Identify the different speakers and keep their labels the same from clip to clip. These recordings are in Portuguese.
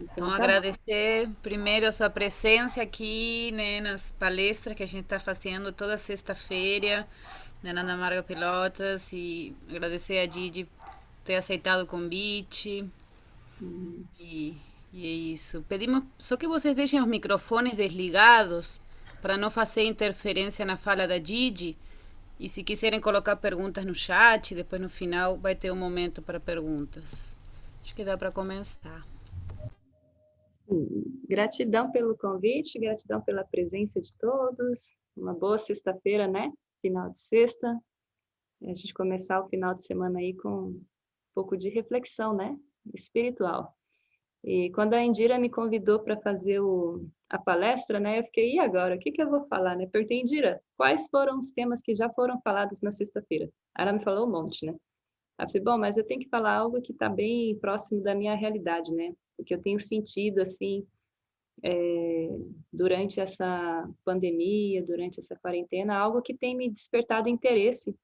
Speaker 1: Então,
Speaker 2: Então,
Speaker 1: tá bom.
Speaker 2: agradecer primeiro a sua presença aqui, né, nas palestras que a gente está fazendo toda sexta-feira, na Ana Marga Pelotas, e agradecer a Didi por ter aceitado o convite.
Speaker 1: Hum,
Speaker 2: E, e é isso. Pedimos só que vocês deixem os microfones desligados para não fazer interferência na fala da Didi. E se quiserem colocar perguntas no chat, depois no final vai ter um momento para perguntas. Acho que dá para começar.
Speaker 1: sim. Gratidão pelo convite, gratidão pela presença de todos. Uma boa sexta-feira, né? Final de sexta. A gente começar o final de semana aí com um pouco de reflexão, né? Espiritual. E quando a Indira me convidou para fazer a palestra, né, eu fiquei, e agora? O que que eu vou falar, né? Perguntei, Indira, quais foram os temas que já foram falados na sexta-feira? Aí ela me falou um monte, né? Aí eu falei, bom, mas eu tenho que falar algo que está bem próximo da minha realidade, né? Porque eu tenho sentido, assim, durante essa pandemia, durante essa quarentena, algo que tem me despertado interesse,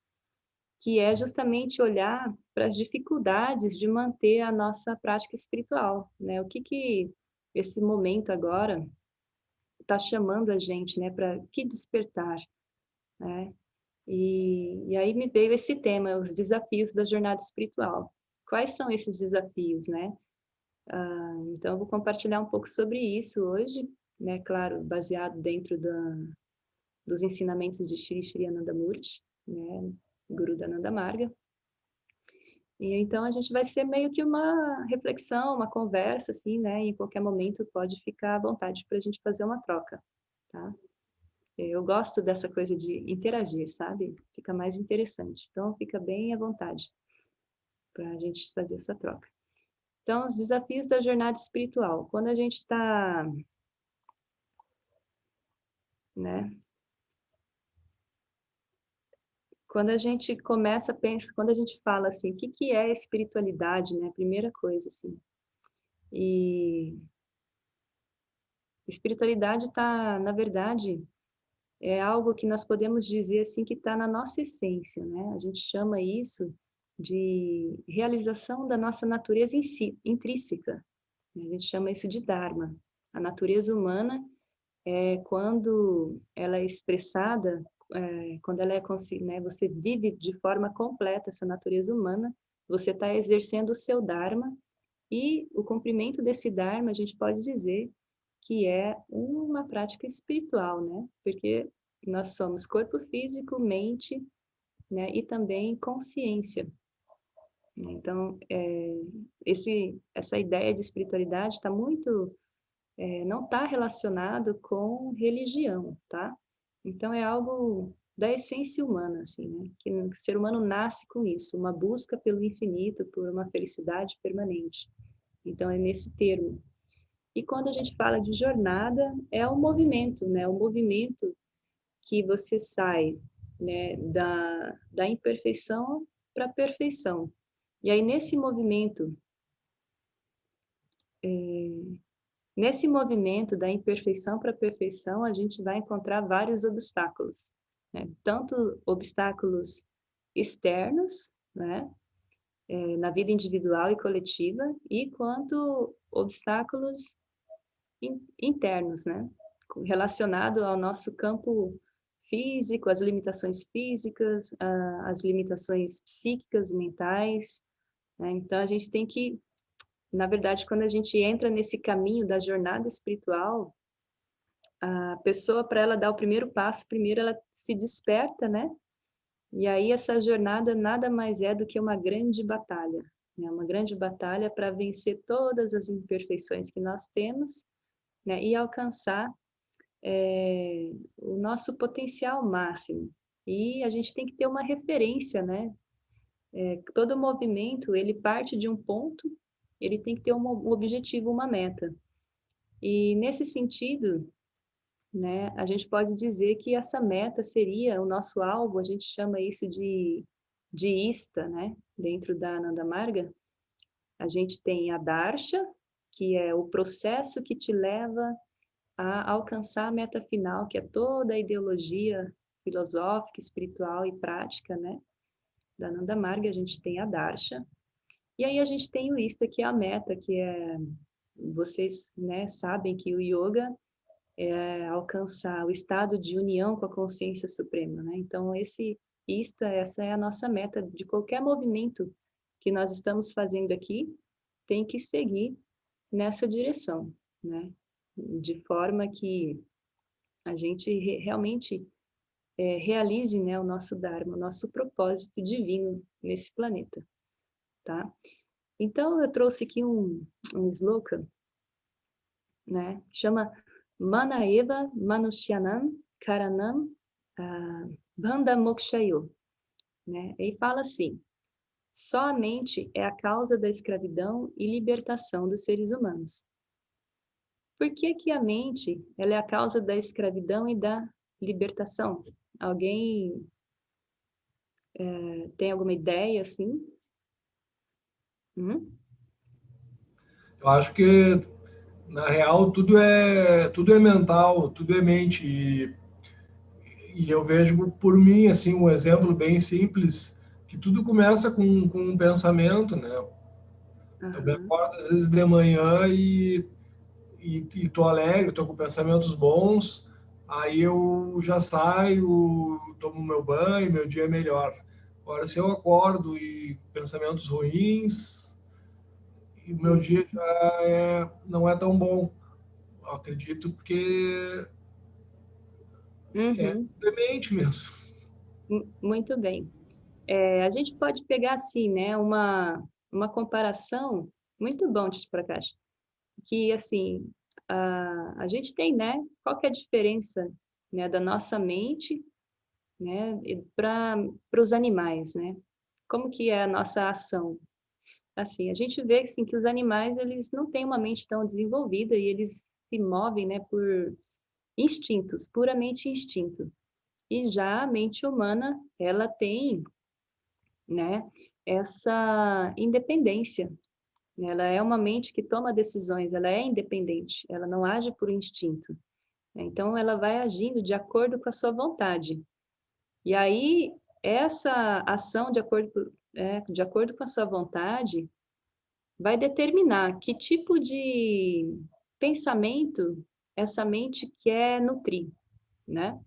Speaker 1: que é justamente olhar para as dificuldades de manter a nossa prática espiritual, né? O que que esse momento agora está chamando a gente, né? Para que despertar, né? E aí me veio esse tema, os desafios da jornada espiritual. Quais são esses desafios, né? Então, eu vou compartilhar um pouco sobre isso hoje, né? Claro, baseado dentro dos ensinamentos de Shri Shri Anandamurti, né? Guru da Nanda Marga. E então a gente vai ser meio que uma reflexão, uma conversa, assim, né? E em qualquer momento pode ficar à vontade para a gente fazer uma troca, tá? Eu gosto dessa coisa de interagir, sabe? Fica mais interessante. Então, fica bem à vontade para a gente fazer essa troca. Então, os desafios da jornada espiritual. Quando a gente está, né? Quando a gente começa a pensar, quando a gente fala assim, o que que é espiritualidade, né? Primeira coisa, assim. E espiritualidade está, na verdade, é algo que nós podemos dizer assim que está na nossa essência, né? A gente chama isso de realização da nossa natureza em si, intrínseca. A gente chama isso de Dharma. A natureza humana é quando ela é expressada, quando ela é né? Você vive de forma completa essa natureza humana. Você está exercendo o seu Dharma e o cumprimento desse Dharma a gente pode dizer que é uma prática espiritual, né? Porque nós somos corpo físico, mente, né? E também consciência. Então, essa ideia de espiritualidade está muito, não está relacionado com religião, tá? Então, é algo da essência humana, assim, né? Que o ser humano nasce com isso, uma busca pelo infinito, por uma felicidade permanente. Então, é nesse termo. E quando a gente fala de jornada, é um movimento, né? Um movimento que você sai, né, da imperfeição para a perfeição. E aí, nesse movimento da imperfeição para a perfeição, a gente vai encontrar vários obstáculos, né? Tanto obstáculos externos, né, na vida individual e coletiva, e quanto obstáculos internos, né? Relacionado ao nosso campo físico, as limitações físicas, as limitações psíquicas, mentais, né? Então, a gente tem que, na verdade, quando a gente entra nesse caminho da jornada espiritual, a pessoa, para ela dar o primeiro passo, primeiro ela se desperta, né? E aí essa jornada nada mais é do que uma grande batalha, né? Uma grande batalha para vencer todas as imperfeições que nós temos, né? E alcançar o nosso potencial máximo. E a gente tem que ter uma referência, né? Todo movimento, ele parte de um ponto, ele tem que ter um objetivo, uma meta. E nesse sentido, né, a gente pode dizer que essa meta seria o nosso alvo, a gente chama isso de ista, né? Dentro da Ananda Marga, a gente tem a darsha, que é o processo que te leva a alcançar a meta final, que é toda a ideologia filosófica, espiritual e prática, né? Da Nanda Marga, a gente tem a Darsha. E aí a gente tem o Ista, que é a meta, que é vocês, né, sabem que o yoga é alcançar o estado de união com a consciência suprema, né? Então, essa é a nossa meta de qualquer movimento que nós estamos fazendo aqui, tem que seguir nessa direção, né? De forma que a gente realmente realize, né, o nosso Dharma, o nosso propósito divino nesse planeta, tá? Então, eu trouxe aqui um slogan, né, que chama Mana Eva Manushyanam Karanam Bandha Mokshayo, né? E fala assim: só a mente é a causa da escravidão e libertação dos seres humanos. Por que que a mente ela é a causa da escravidão e da libertação? Alguém tem alguma ideia assim?
Speaker 3: Eu acho que, na real, tudo é mental, tudo é mente. E eu vejo por mim, assim, um exemplo bem simples, que tudo começa com um pensamento, né? Eu me
Speaker 1: Aham.
Speaker 3: acordo às vezes de manhã e tô alegre, tô com pensamentos bons, aí eu já saio, tomo meu banho, meu dia é melhor. Agora, se eu acordo e pensamentos ruins, e o meu dia não é tão bom. Eu acredito que é
Speaker 1: Uhum.
Speaker 3: demente mesmo.
Speaker 1: Muito bem. A gente pode pegar assim, né, uma comparação muito bom, Titi Prakash, que assim, a gente tem, né, qual que é a diferença, né, da nossa mente, né, para os animais, né? Como que é a nossa ação? Assim, a gente vê assim, que os animais, eles não têm uma mente tão desenvolvida e eles se movem, né, por instintos, puramente instinto. E já a mente humana, ela tem, né, essa independência, né? Ela é uma mente que toma decisões, ela é independente, ela não age por instinto, né? Então, ela vai agindo de acordo com a sua vontade. E aí, essa ação de acordo com a sua vontade vai determinar que tipo de pensamento essa mente quer nutrir, né?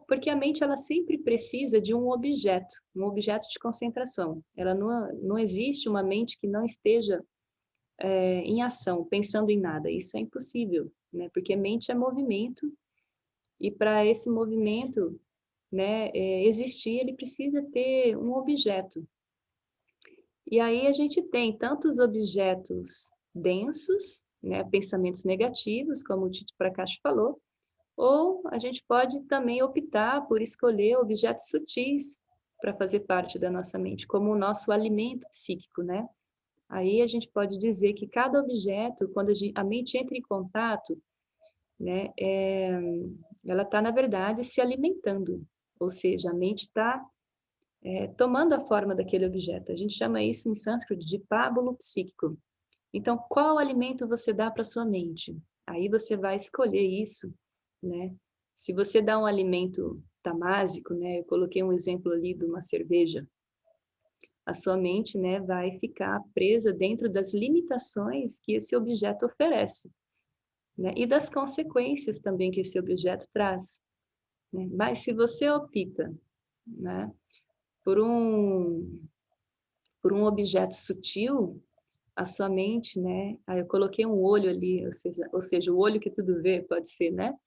Speaker 1: Porque a mente ela sempre precisa de um objeto de concentração. Ela não existe uma mente que não esteja em ação, pensando em nada. Isso é impossível, né? Porque mente é movimento e para esse movimento, né, existir, ele precisa ter um objeto. E aí a gente tem tantos objetos densos, né, pensamentos negativos, como o Tito Prakash falou, ou a gente pode também optar por escolher objetos sutis para fazer parte da nossa mente, como o nosso alimento psíquico, né? Aí a gente pode dizer que cada objeto, quando a mente entra em contato, né, ela está, na verdade, se alimentando, ou seja, a mente está tomando a forma daquele objeto. A gente chama isso em sânscrito de pábulo psíquico. Então, qual alimento você dá para sua mente? Aí você vai escolher isso, né? Se você dá um alimento tamásico, né? Eu coloquei um exemplo ali de uma cerveja. A sua mente, né, vai ficar presa dentro das limitações que esse objeto oferece, né? E das consequências também que esse objeto traz, né? Mas se você opta, né, por um objeto sutil, a sua mente, né? Aí eu coloquei um olho ali, ou seja, o olho que tudo vê, pode ser, né?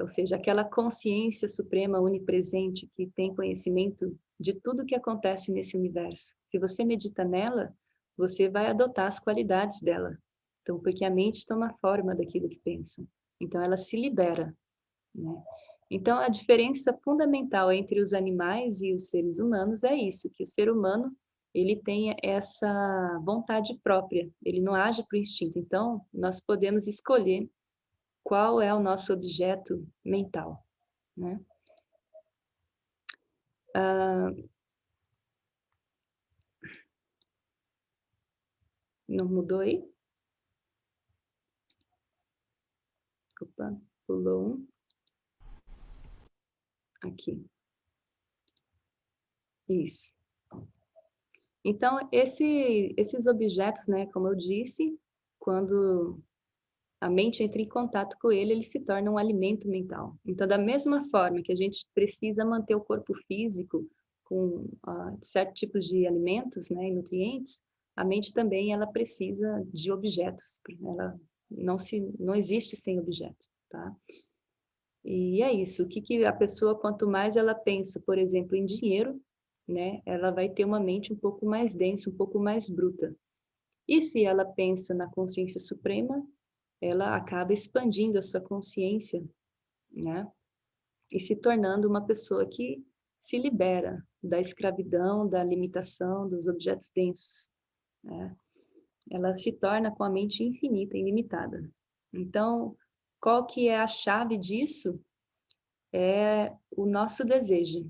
Speaker 1: Ou seja, aquela consciência suprema onipresente que tem conhecimento de tudo que acontece nesse universo. Se você medita nela, você vai adotar as qualidades dela. Então, porque a mente toma forma daquilo que pensa. Então, ela se libera, né? Então, a diferença fundamental entre os animais e os seres humanos é isso, que o ser humano, ele tem essa vontade própria, ele não age por instinto. Então, nós podemos escolher qual é o nosso objeto mental, né? Não mudou aí? Opa, pulou um. Aqui. Isso. Então, esses objetos, né, como eu disse, quando a mente entra em contato com ele, ele se torna um alimento mental. Então, da mesma forma que a gente precisa manter o corpo físico com certos tipos de alimentos, né, e nutrientes, a mente também ela precisa de objetos. Ela não existe sem objetos, tá? E é isso. O que a pessoa, quanto mais ela pensa, por exemplo, em dinheiro, né, ela vai ter uma mente um pouco mais densa, um pouco mais bruta. E se ela pensa na consciência suprema, ela acaba expandindo a sua consciência, né? E se tornando uma pessoa que se libera da escravidão, da limitação, dos objetos densos, né? Ela se torna com a mente infinita, ilimitada. Então, qual que é a chave disso? É o nosso desejo,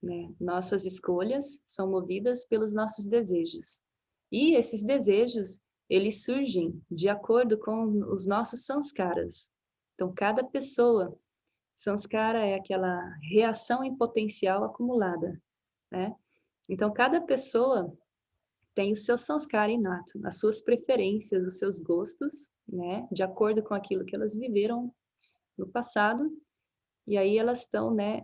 Speaker 1: né? Nossas escolhas são movidas pelos nossos desejos. E esses desejos, eles surgem de acordo com os nossos sanskaras. Então, cada pessoa, sanskara é aquela reação em potencial acumulada, né? Então, cada pessoa tem o seu sanskara inato, as suas preferências, os seus gostos, né? De acordo com aquilo que elas viveram no passado. E aí elas estão, né,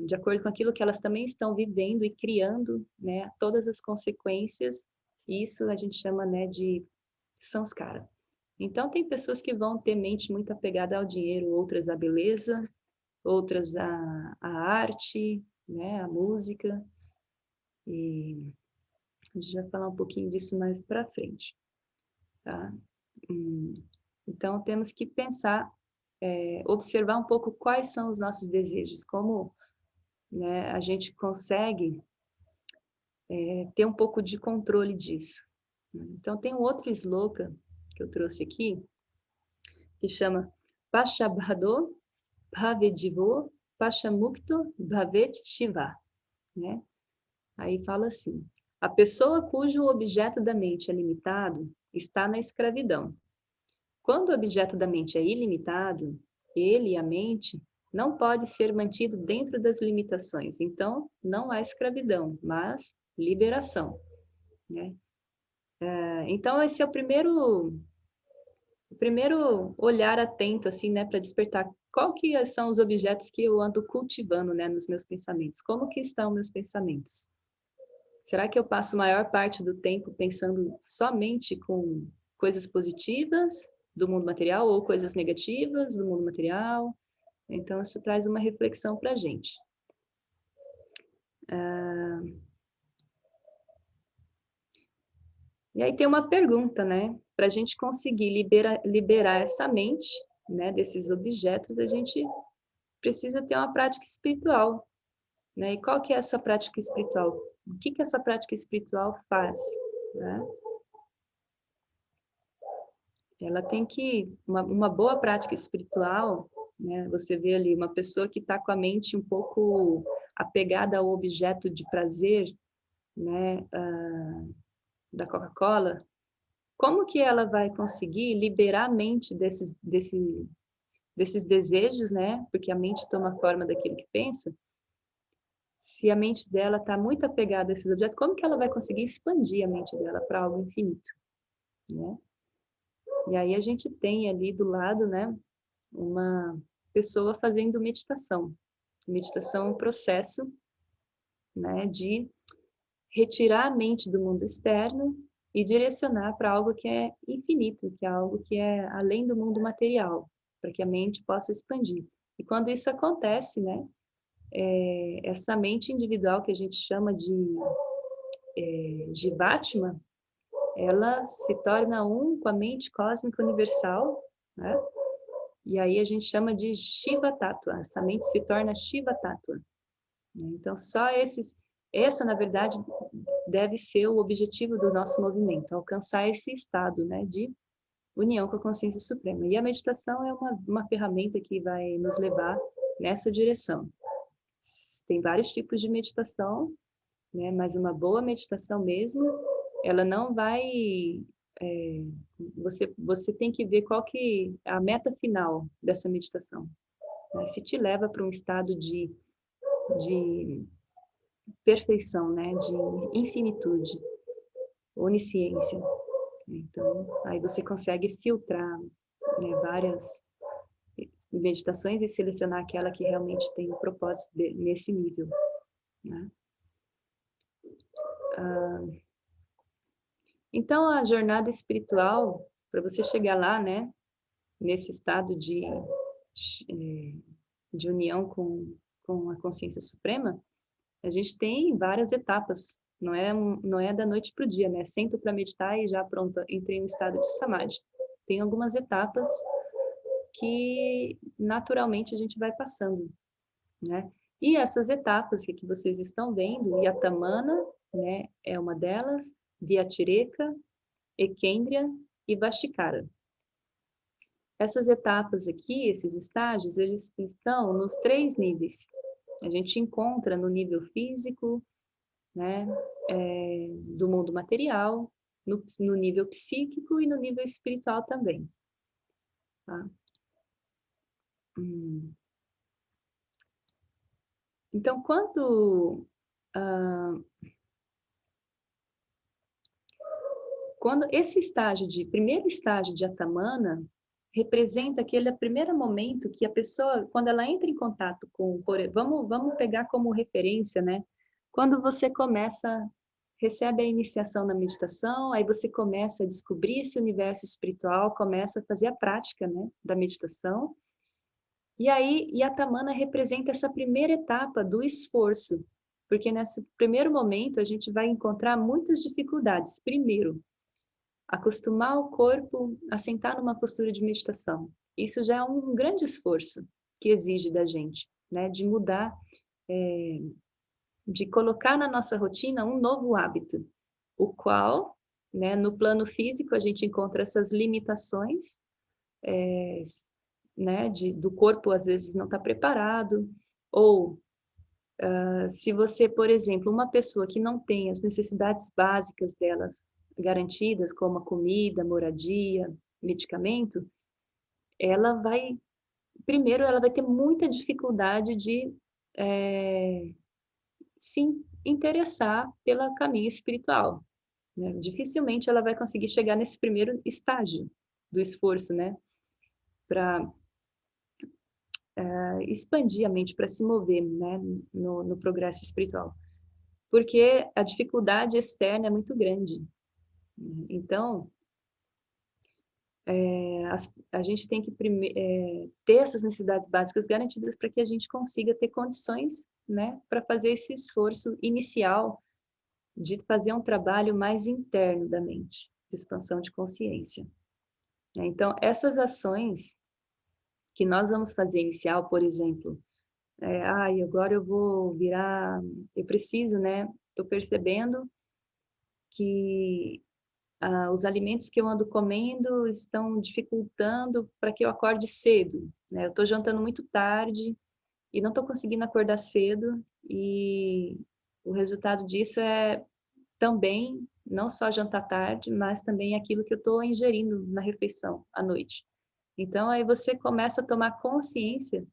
Speaker 1: de acordo com aquilo que elas também estão vivendo e criando, né, todas as consequências. Isso a gente chama, né, de samskara. Então, tem pessoas que vão ter mente muito apegada ao dinheiro, outras à beleza, outras à arte, né, à música. E a gente vai falar um pouquinho disso mais para frente, tá? Então, temos que pensar, observar um pouco quais são os nossos desejos, como, né, a gente consegue ter um pouco de controle disso. Então, tem um outro sloka que eu trouxe aqui, que chama Pashabhado Bhavedivo Pashamukto Bhavet Shiva, né? Aí fala assim: a pessoa cujo objeto da mente é limitado está na escravidão. Quando o objeto da mente é ilimitado, ele, a mente, não pode ser mantido dentro das limitações. Então, não há escravidão, mas liberação, né? Então, esse é o primeiro olhar atento, assim, né, para despertar qual que são os objetos que eu ando cultivando, né, nos meus pensamentos. Como que estão meus pensamentos? Será que eu passo a maior parte do tempo pensando somente com coisas positivas do mundo material ou coisas negativas do mundo material? Então, isso traz uma reflexão para a gente. E aí tem uma pergunta, né? Para a gente conseguir liberar essa mente, né, desses objetos, a gente precisa ter uma prática espiritual, né? E qual que é essa prática espiritual? O que essa prática espiritual faz, né? Ela tem que, uma boa prática espiritual, né? Você vê ali uma pessoa que está com a mente um pouco apegada ao objeto de prazer, né? Da Coca-Cola, como que ela vai conseguir liberar a mente desses desejos, né? Porque a mente toma forma daquilo que pensa. Se a mente dela está muito apegada a esses objetos, como que ela vai conseguir expandir a mente dela para algo infinito, né? E aí a gente tem ali do lado, né, uma pessoa fazendo meditação. Meditação é um processo, né, de retirar a mente do mundo externo e direcionar para algo que é infinito, que é algo que é além do mundo material, para que a mente possa expandir. E quando isso acontece, né, essa mente individual que a gente chama de Jivatma, ela se torna um com a mente cósmica universal, né? E aí a gente chama de Shiva Tattva, essa mente se torna Shiva Tattva. Então, essa, na verdade, deve ser o objetivo do nosso movimento, alcançar esse estado, né, de união com a consciência suprema. E a meditação é uma ferramenta que vai nos levar nessa direção. Tem vários tipos de meditação, né, mas uma boa meditação mesmo, ela não vai... você tem que ver qual que é a meta final dessa meditação, né? Se te leva para um estado de perfeição, né? De infinitude, onisciência. Então, aí você consegue filtrar, né, várias meditações e selecionar aquela que realmente tem um propósito nesse nível, né? Então, a jornada espiritual, para você chegar lá, né, nesse estado de união com a consciência suprema, a gente tem várias etapas. Não é da noite para o dia, né? Sento para meditar e já pronto, entrei no estado de samadhi. Tem algumas etapas que naturalmente a gente vai passando, né? E essas etapas que vocês estão vendo, Yatamana, né, é uma delas, Vyatireka, Ekendriya e Vastikara. Essas etapas aqui, esses estágios, eles estão nos 3 níveis. A gente encontra no nível físico, né, do mundo material, no nível psíquico e no nível espiritual também. Tá? Então, quando esse primeiro estágio de Atamana, representa aquele primeiro momento que a pessoa, quando ela entra em contato vamos pegar como referência, né? Quando você recebe a iniciação na meditação, aí você começa a descobrir esse universo espiritual, começa a fazer a prática, né, da meditação. E aí, Yatamana representa essa primeira etapa do esforço, porque nesse primeiro momento a gente vai encontrar muitas dificuldades. Primeiro, acostumar o corpo a sentar numa postura de meditação. Isso já é um grande esforço que exige da gente, né? De mudar, de colocar na nossa rotina um novo hábito, o qual, né, no plano físico, a gente encontra essas limitações, né, do corpo às vezes não está preparado, ou se você, por exemplo, uma pessoa que não tem as necessidades básicas delas garantidas, como a comida, moradia, medicamento, primeiro, ela vai ter muita dificuldade de se interessar pelo caminho espiritual, né? Dificilmente ela vai conseguir chegar nesse primeiro estágio do esforço, né? Para expandir a mente, para se mover, né? No progresso espiritual. Porque a dificuldade externa é muito grande. Então, a gente tem que ter essas necessidades básicas garantidas para que a gente consiga ter condições, né, para fazer esse esforço inicial de fazer um trabalho mais interno da mente, de expansão de consciência. Então, essas ações que nós vamos fazer inicial, por exemplo, agora eu preciso, né, estou percebendo que os alimentos que eu ando comendo estão dificultando para que eu acorde cedo, né? Eu estou jantando muito tarde e não estou conseguindo acordar cedo, e o resultado disso é também não só jantar tarde, mas também aquilo que eu estou ingerindo na refeição à noite. Então, aí você começa a tomar consciência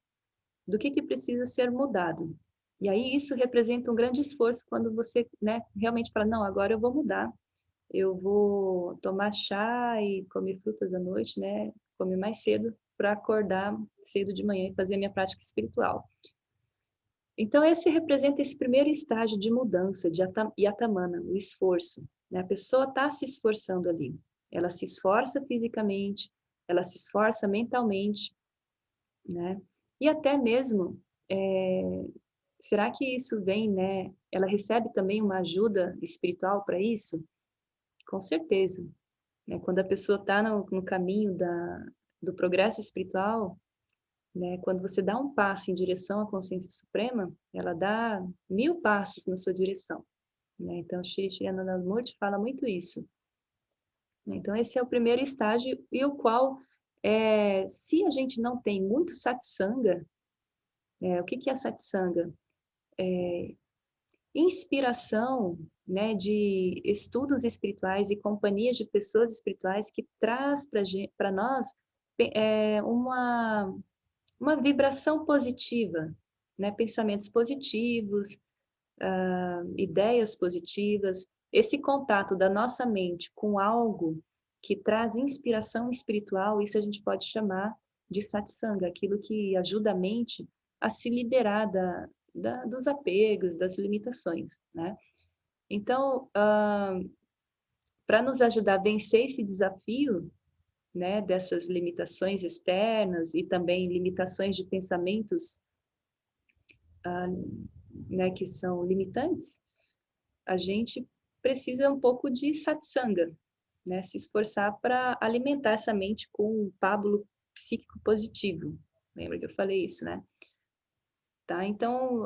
Speaker 1: do que precisa ser mudado. E aí isso representa um grande esforço quando você, né, realmente fala, não, agora eu vou mudar. Eu vou tomar chá e comer frutas à noite, né? Comer mais cedo para acordar cedo de manhã e fazer a minha prática espiritual. Então, esse representa esse primeiro estágio de mudança, de Yatamana, o esforço, né? A pessoa está se esforçando ali. Ela se esforça fisicamente, ela se esforça mentalmente, né? E até mesmo, será que isso vem, né? Ela recebe também uma ajuda espiritual para isso? Com certeza. Né? Quando a pessoa está no caminho do progresso espiritual, né? Quando você dá um passo em direção à consciência suprema, ela dá 1000 passos na sua direção. Né? Então, Shri Shri Anandamurti fala muito isso. Então, esse é o primeiro estágio, e o qual, se a gente não tem muito satsanga, o que é satsanga? Inspiração, né, de estudos espirituais e companhias de pessoas espirituais que traz para nós uma vibração positiva, né, pensamentos positivos, ideias positivas, esse contato da nossa mente com algo que traz inspiração espiritual, isso a gente pode chamar de satsanga, aquilo que ajuda a mente a se liberar dos apegos, das limitações, né? Então, para nos ajudar a vencer esse desafio, né, dessas limitações externas e também limitações de pensamentos, né, que são limitantes, a gente precisa um pouco de satsanga, né, se esforçar para alimentar essa mente com um pábulo psíquico positivo. Lembra que eu falei isso, né? Tá? Então,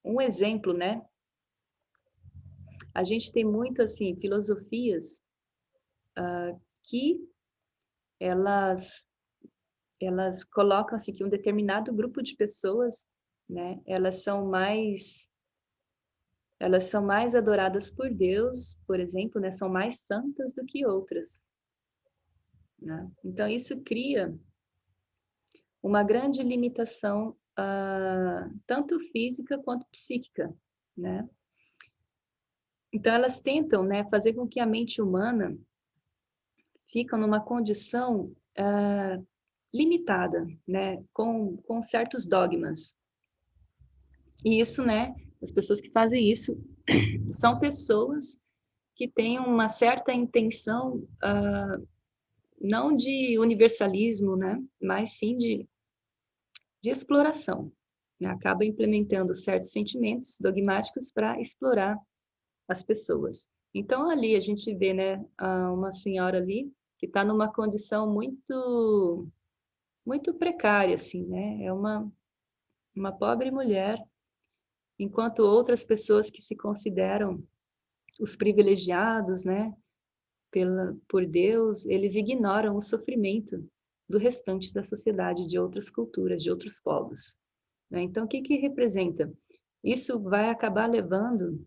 Speaker 1: um exemplo, né? A gente tem muito, assim, filosofias que elas colocam, assim, que um determinado grupo de pessoas, né? Elas são mais adoradas por Deus, por exemplo, né? São mais santas do que outras, né? Então, isso cria uma grande limitação, tanto física quanto psíquica, né? Então, elas tentam, né, fazer com que a mente humana fique numa condição limitada, né, com certos dogmas. E isso, né, as pessoas que fazem isso são pessoas que têm uma certa intenção, não de universalismo, né, mas sim de exploração, né? Acaba implementando certos sentimentos dogmáticos para explorar as pessoas. Então, ali a gente vê, né, uma senhora ali que está numa condição muito, muito precária, assim, né? É uma pobre mulher, enquanto outras pessoas que se consideram os privilegiados, né, por Deus, eles ignoram o sofrimento do restante da sociedade, de outras culturas, de outros povos, né? Então, o que que representa? Isso vai acabar levando,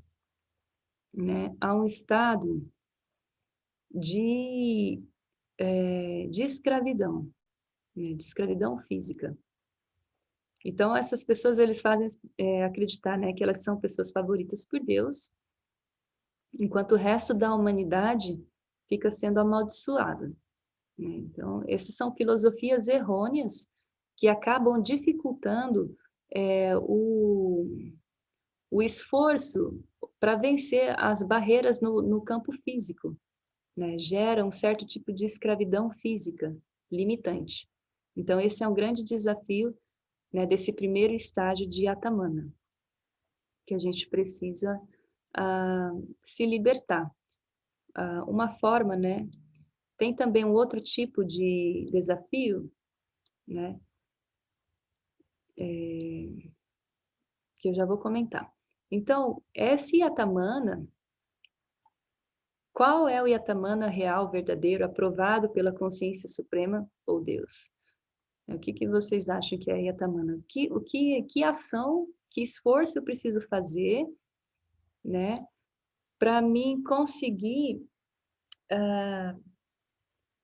Speaker 1: né, a um estado de, de escravidão, né, de escravidão física. Então, essas pessoas, eles fazem acreditar, né, que elas são pessoas favoritas por Deus, enquanto o resto da humanidade fica sendo amaldiçoado, né? Então, essas são filosofias errôneas que acabam dificultando o esforço para vencer as barreiras no campo físico, né? Gera um certo tipo de escravidão física limitante. Então, esse é um grande desafio, né, desse primeiro estágio de Yatamana, que a gente precisa se libertar. Uma forma, né? Tem também um outro tipo de desafio, né? Que eu já vou comentar. Então, esse Yatamana, qual é o Yatamana real, verdadeiro, aprovado pela consciência suprema ou Deus? O que que vocês acham que é Yatamana? Que ação, que esforço eu preciso fazer, né, para mim conseguir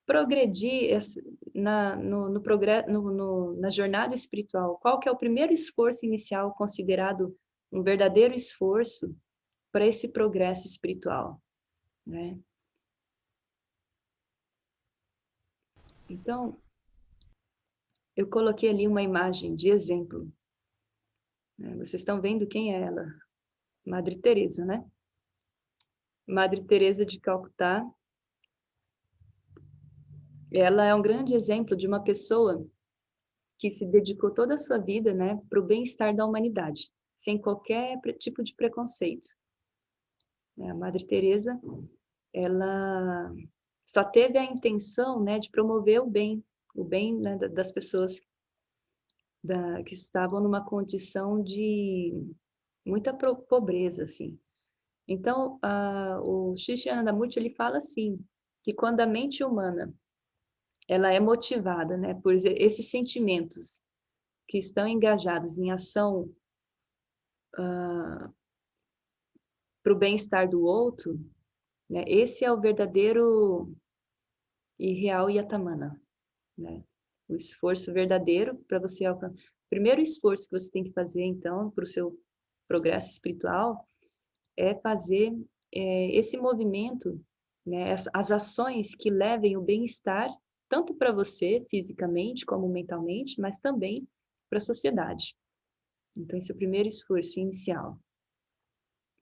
Speaker 1: progredir na jornada espiritual? Qual que é o primeiro esforço inicial considerado um verdadeiro esforço para esse progresso espiritual, né? Então, eu coloquei ali uma imagem de exemplo, né? Vocês estão vendo quem é ela? Madre Teresa, né? Madre Teresa de Calcutá, ela é um grande exemplo de uma pessoa que se dedicou toda a sua vida, né, para o bem-estar da humanidade, sem qualquer tipo de preconceito. A Madre Teresa, ela só teve a intenção, né, de promover o bem, né, das pessoas que estavam numa condição de muita pobreza, assim. Então, o Krishnamurti, ele fala assim, que quando a mente humana ela é motivada, né, por esses sentimentos que estão engajados em ação para o bem-estar do outro, né, esse é o verdadeiro e real Yatamana, né? O esforço verdadeiro para você alcançar. O primeiro esforço que você tem que fazer, então, para o seu progresso espiritual é fazer esse movimento, né, as ações que levem o bem-estar, tanto para você, fisicamente, como mentalmente, mas também para a sociedade. Então, esse é o primeiro esforço inicial,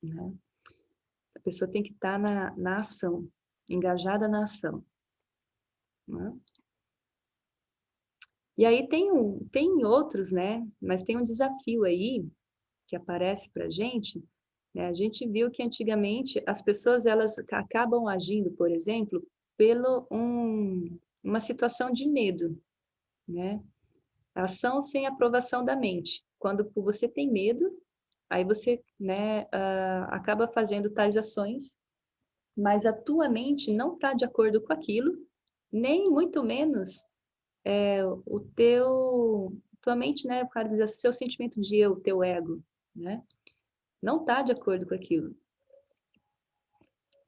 Speaker 1: né? A pessoa tem que estar na ação, engajada na ação, né? E aí tem outros, né? Mas tem um desafio aí que aparece para a gente, né? A gente viu que antigamente as pessoas elas acabam agindo, por exemplo, pelo uma situação de medo, né? Ação sem aprovação da mente. Quando você tem medo, aí você, né, acaba fazendo tais ações, mas a tua mente não está de acordo com aquilo, nem muito menos o tua mente, né, o cara diz, seu sentimento de eu, teu ego, né, não está de acordo com aquilo.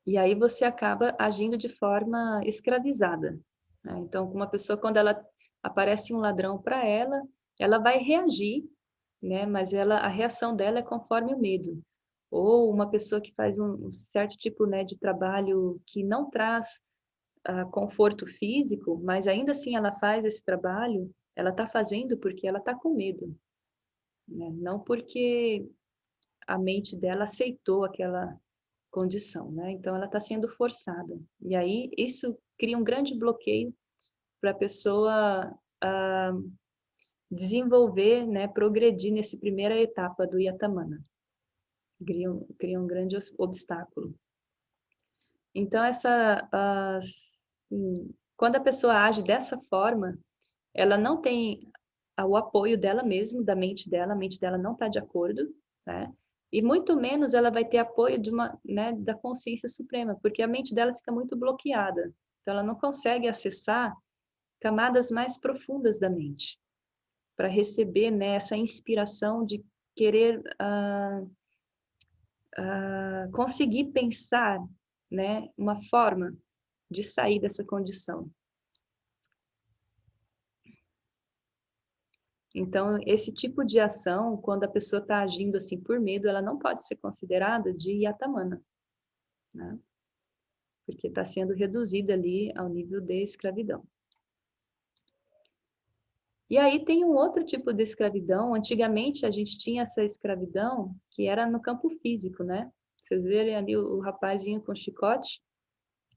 Speaker 1: E aí você acaba agindo de forma escravizada, né? Então, uma pessoa, quando ela aparece um ladrão para ela vai reagir, né, mas a reação dela é conforme o medo. Ou uma pessoa que faz um certo tipo, né, de trabalho que não traz conforto físico, mas ainda assim ela faz esse trabalho, ela está fazendo porque ela está com medo, né? Não porque a mente dela aceitou aquela condição, né? Então ela está sendo forçada. E aí isso cria um grande bloqueio para a pessoa desenvolver, né, progredir nessa primeira etapa do Yatamana. Cria um grande obstáculo. Então quando a pessoa age dessa forma, ela não tem o apoio dela mesma, da mente dela, a mente dela não está de acordo, né? E muito menos ela vai ter apoio né, da consciência suprema, porque a mente dela fica muito bloqueada. Então ela não consegue acessar camadas mais profundas da mente para receber, né, essa inspiração de querer conseguir pensar, né, uma forma de sair dessa condição. Então, esse tipo de ação, quando a pessoa está agindo assim por medo, ela não pode ser considerada de yatamana, né? Porque está sendo reduzida ali ao nível de escravidão. E aí tem um outro tipo de escravidão. Antigamente a gente tinha essa escravidão que era no campo físico, né? Vocês verem ali o rapazinho com chicote,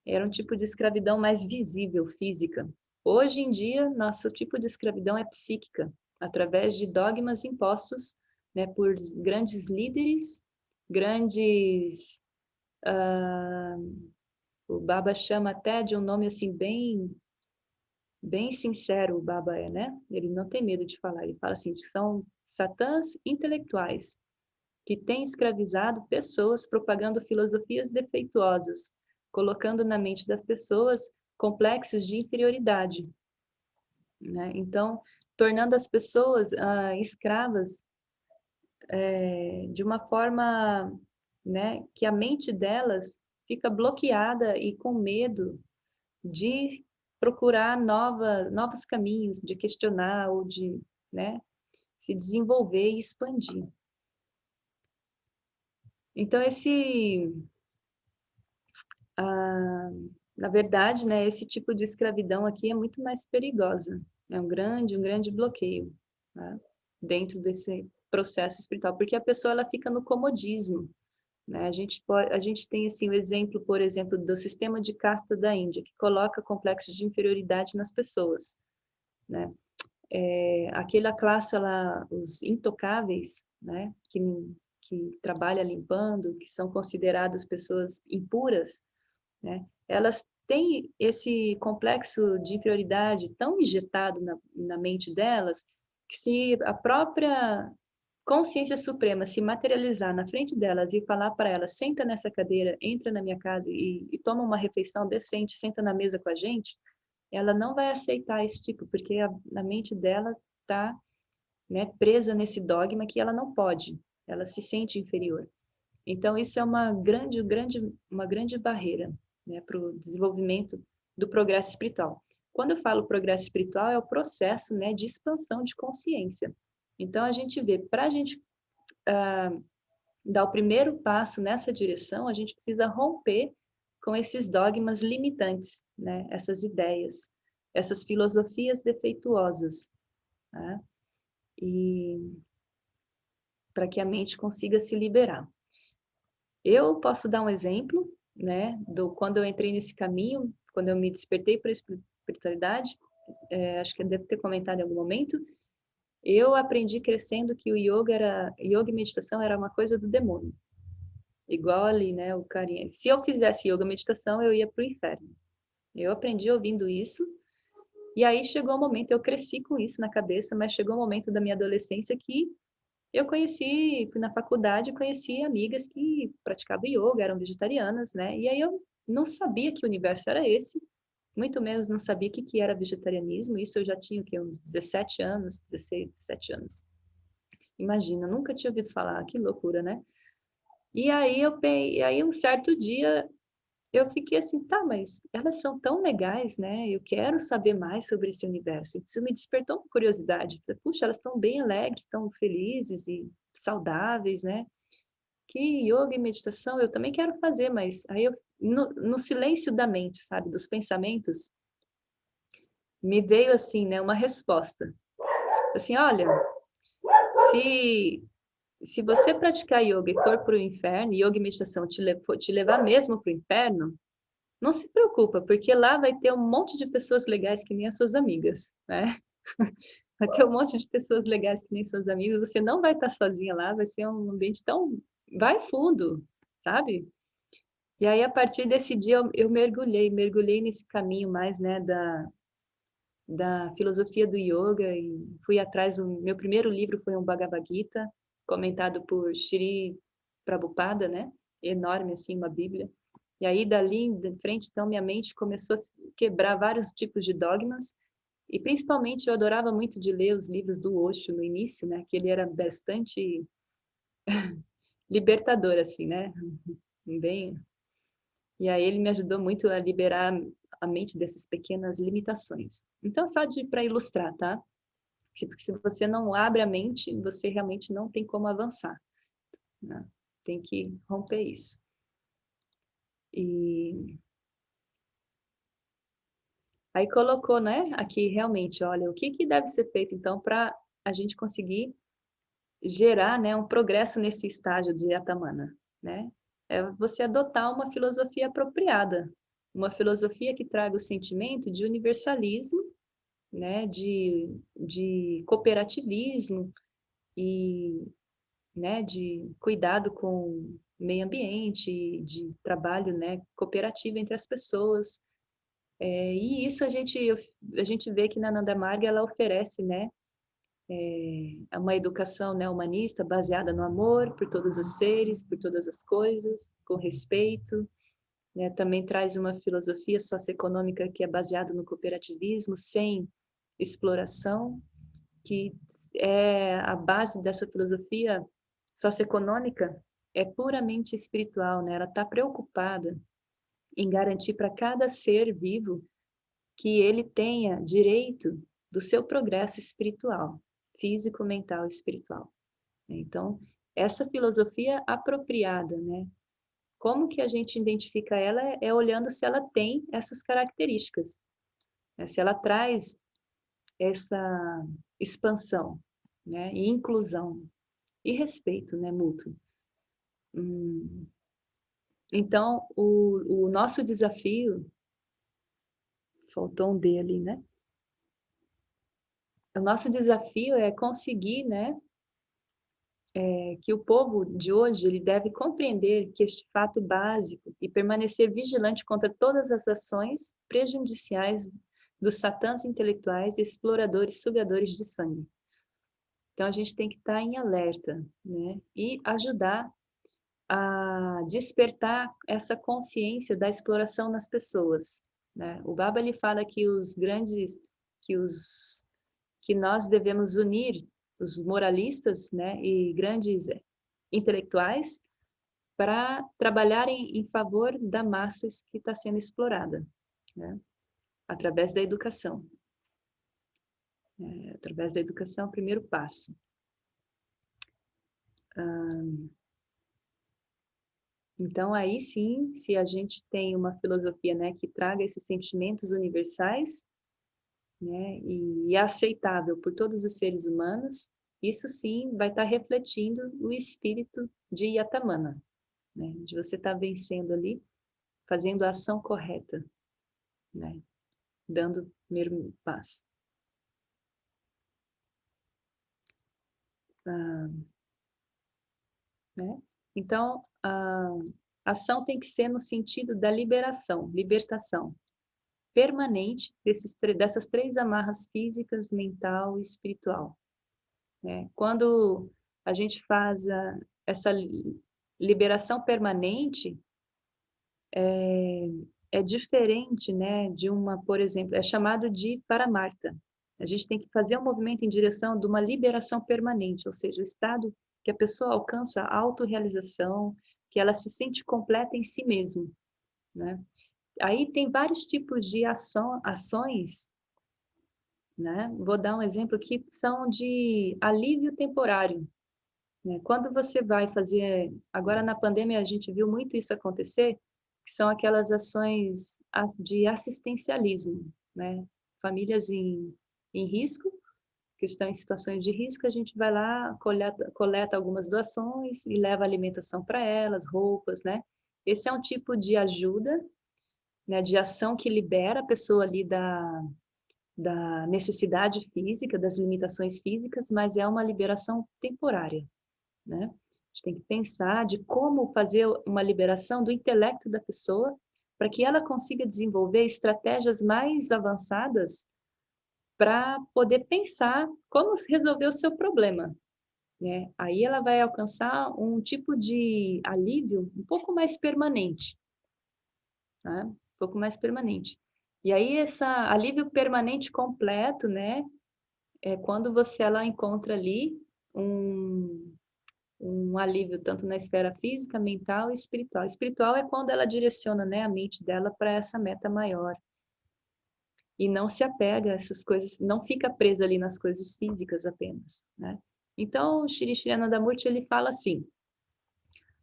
Speaker 1: era um tipo de escravidão mais visível, física. Hoje em dia, nosso tipo de escravidão é psíquica, através de dogmas impostos, né, por grandes líderes, grandes... o Baba chama até de um nome assim bem sincero, o Baba é, né? Ele não tem medo de falar, ele fala assim, que são satãs intelectuais, que têm escravizado pessoas propagando filosofias defeituosas, colocando na mente das pessoas complexos de inferioridade, né? Então, tornando as pessoas escravas de uma forma, né, que a mente delas fica bloqueada e com medo de procurar novos caminhos, de questionar ou de, né, se desenvolver e expandir. Então, na verdade, né, esse tipo de escravidão aqui é muito mais perigosa. É um grande bloqueio, tá? Dentro desse processo espiritual, porque a pessoa ela fica no comodismo, né? A gente tem assim o exemplo, por exemplo, do sistema de casta da Índia, que coloca complexos de inferioridade nas pessoas, né? Aquela classe lá, os intocáveis, né? Que trabalha limpando, que são consideradas pessoas impuras, né? Elas têm esse complexo de inferioridade tão injetado na mente delas, que se a própria consciência suprema se materializar na frente delas e falar para elas, senta nessa cadeira, entra na minha casa e toma uma refeição decente, senta na mesa com a gente, ela não vai aceitar esse tipo, porque a mente dela está, né, presa nesse dogma que ela não pode, ela se sente inferior. Então, isso é uma grande barreira, né, para o desenvolvimento do progresso espiritual. Quando eu falo progresso espiritual, é o processo, né, de expansão de consciência. Então, a gente vê, para a gente dar o primeiro passo nessa direção, a gente precisa romper com esses dogmas limitantes, né? Essas ideias, essas filosofias defeituosas, né? E para que a mente consiga se liberar. Eu posso dar um exemplo, né, quando eu entrei nesse caminho, quando eu me despertei para a espiritualidade, acho que eu devo ter comentado em algum momento, eu aprendi crescendo que o yoga e meditação era uma coisa do demônio. Igual ali, né, o carinha. Se eu fizesse yoga e meditação, eu ia para o inferno. Eu aprendi ouvindo isso, e aí chegou um momento, eu cresci com isso na cabeça, mas chegou um momento da minha adolescência que eu fui na faculdade, conheci amigas que praticavam yoga, eram vegetarianas, né? E aí eu não sabia que universo era esse, muito menos não sabia o que era vegetarianismo. Isso eu já tinha, uns 17 anos, 16, 17 anos. Imagina, nunca tinha ouvido falar, que loucura, né? E aí um certo dia eu fiquei assim, tá, mas elas são tão legais, né? Eu quero saber mais sobre esse universo. Isso me despertou uma curiosidade. Puxa, elas estão bem alegres, estão felizes e saudáveis, né? Que yoga e meditação eu também quero fazer, mas aí no silêncio da mente, sabe, dos pensamentos, me veio assim, né, uma resposta. Assim, olha, se se você praticar yoga e for para o inferno, yoga e meditação te levar mesmo para o inferno, não se preocupa, porque lá vai ter um monte de pessoas legais que nem as suas amigas, né? Vai ter um monte de pessoas legais que nem suas amigas, você não vai estar sozinha lá, vai ser um ambiente tão... Vai fundo, sabe? E aí, a partir desse dia, eu mergulhei nesse caminho mais, né, da filosofia do yoga e fui atrás meu primeiro livro foi um Bhagavad Gita, comentado por Shri Prabhupada, né? Enorme, assim, uma bíblia. E aí, dali em frente, então, minha mente começou a quebrar vários tipos de dogmas, e principalmente eu adorava muito de ler os livros do Osho no início, né? Que ele era bastante libertador, assim, né? Bem... E aí ele me ajudou muito a liberar a mente dessas pequenas limitações. Então, só para ilustrar, tá? Porque se você não abre a mente, você realmente não tem como avançar, né? Tem que romper isso. E aí colocou, né, aqui realmente, olha, o que deve ser feito então para a gente conseguir gerar, né, um progresso nesse estágio de Atamana, né? É você adotar uma filosofia apropriada, uma filosofia que traga o sentimento de universalismo, né, de cooperativismo e, né, de cuidado com o meio ambiente, de trabalho, né, cooperativo entre as pessoas. E isso a gente vê que na Nanda Marga ela oferece, né, uma educação, né, humanista baseada no amor por todos os seres, por todas as coisas, com respeito, né, também traz uma filosofia socioeconômica que é baseada no cooperativismo, sem exploração, que é a base dessa filosofia socioeconômica é puramente espiritual, né? Ela está preocupada em garantir para cada ser vivo que ele tenha direito do seu progresso espiritual, físico, mental e espiritual. Então, essa filosofia apropriada, né? Como que a gente identifica ela é olhando se ela tem essas características, né? Se ela traz essa expansão, né? E inclusão e respeito, né? Mútuo. Então, o nosso desafio, faltou um D ali, né? O nosso desafio é conseguir, né? Que o povo de hoje ele deve compreender que este fato básico e permanecer vigilante contra todas as ações prejudiciais dos satãs intelectuais e exploradores sugadores de sangue. Então a gente tem que estar em alerta, né? E ajudar a despertar essa consciência da exploração nas pessoas, né? O Baba ele fala que que nós devemos unir os moralistas, né, e grandes intelectuais para trabalharem em favor da massa que está sendo explorada, né, através da educação. Através da educação, o primeiro passo. Então, aí sim, se a gente tem uma filosofia, né, que traga esses sentimentos universais, né, e é aceitável por todos os seres humanos, isso sim vai estar refletindo o espírito de Yatamana, né, de você estar vencendo ali, fazendo a ação correta, né, dando primeiro passo. Né? Então, a ação tem que ser no sentido da liberação, libertação permanente dessas três amarras físicas, mental e espiritual. Né? Quando a gente faz essa liberação permanente, é diferente, né, de uma, por exemplo, é chamado de Paramarta. A gente tem que fazer um movimento em direção de uma liberação permanente, ou seja, o estado que a pessoa alcança a autorrealização, que ela se sente completa em si mesma, né? Aí tem vários tipos de ações, né? Vou dar um exemplo que são de alívio temporário, né? Quando você vai fazer, agora na pandemia a gente viu muito isso acontecer, que são aquelas ações de assistencialismo, né? Famílias em risco, que estão em situações de risco, a gente vai lá, coleta algumas doações e leva alimentação para elas, roupas, né? Esse é um tipo de ajuda, né, de ação que libera a pessoa ali da necessidade física, das limitações físicas, mas é uma liberação temporária, né? A gente tem que pensar de como fazer uma liberação do intelecto da pessoa para que ela consiga desenvolver estratégias mais avançadas para poder pensar como resolver o seu problema, né? Aí ela vai alcançar um tipo de alívio um pouco mais permanente, tá? Um pouco mais permanente. E aí esse alívio permanente completo, né, é quando ela encontra ali um alívio tanto na esfera física, mental e espiritual. Espiritual é quando ela direciona, né, a mente dela para essa meta maior. E não se apega a essas coisas, não fica presa ali nas coisas físicas apenas, né? Então, o Shri Shri Anandamurti, ele fala assim: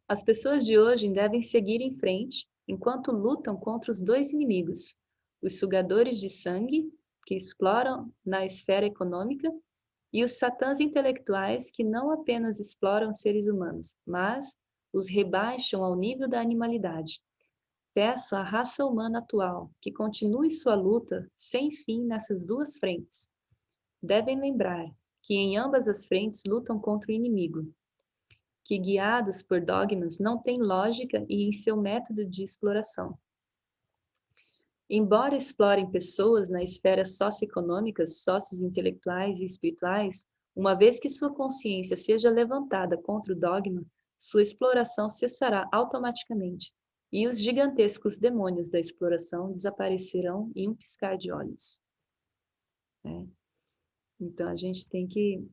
Speaker 1: as pessoas de hoje devem seguir em frente enquanto lutam contra os dois inimigos, os sugadores de sangue, que exploram na esfera econômica, e os satãs intelectuais que não apenas exploram seres humanos, mas os rebaixam ao nível da animalidade. Peço à raça humana atual que continue sua luta sem fim nessas duas frentes. Devem lembrar que em ambas as frentes lutam contra o inimigo, que guiados por dogmas não têm lógica e em seu método de exploração. Embora explorem pessoas na esfera socioeconômicas, sociointelectuais e espirituais, uma vez que sua consciência seja levantada contra o dogma, sua exploração cessará automaticamente e os gigantescos demônios da exploração desaparecerão em um piscar de olhos. Né? Então, a gente tem que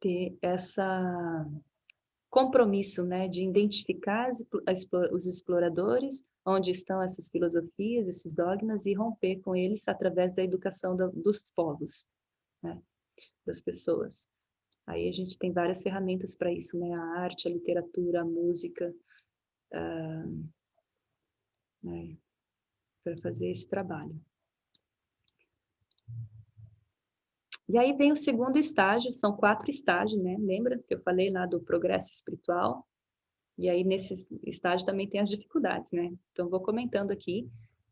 Speaker 1: ter essa compromisso, né, de identificar os exploradores, onde estão essas filosofias, esses dogmas, e romper com eles através da educação dos povos, né, das pessoas. Aí a gente tem várias ferramentas para isso, né, a arte, a literatura, a música, né, para fazer esse trabalho. E aí vem o segundo estágio, são 4 estágios, né? Lembra que eu falei lá do progresso espiritual? E aí, nesse estágio também tem as dificuldades, né? Então, vou comentando aqui.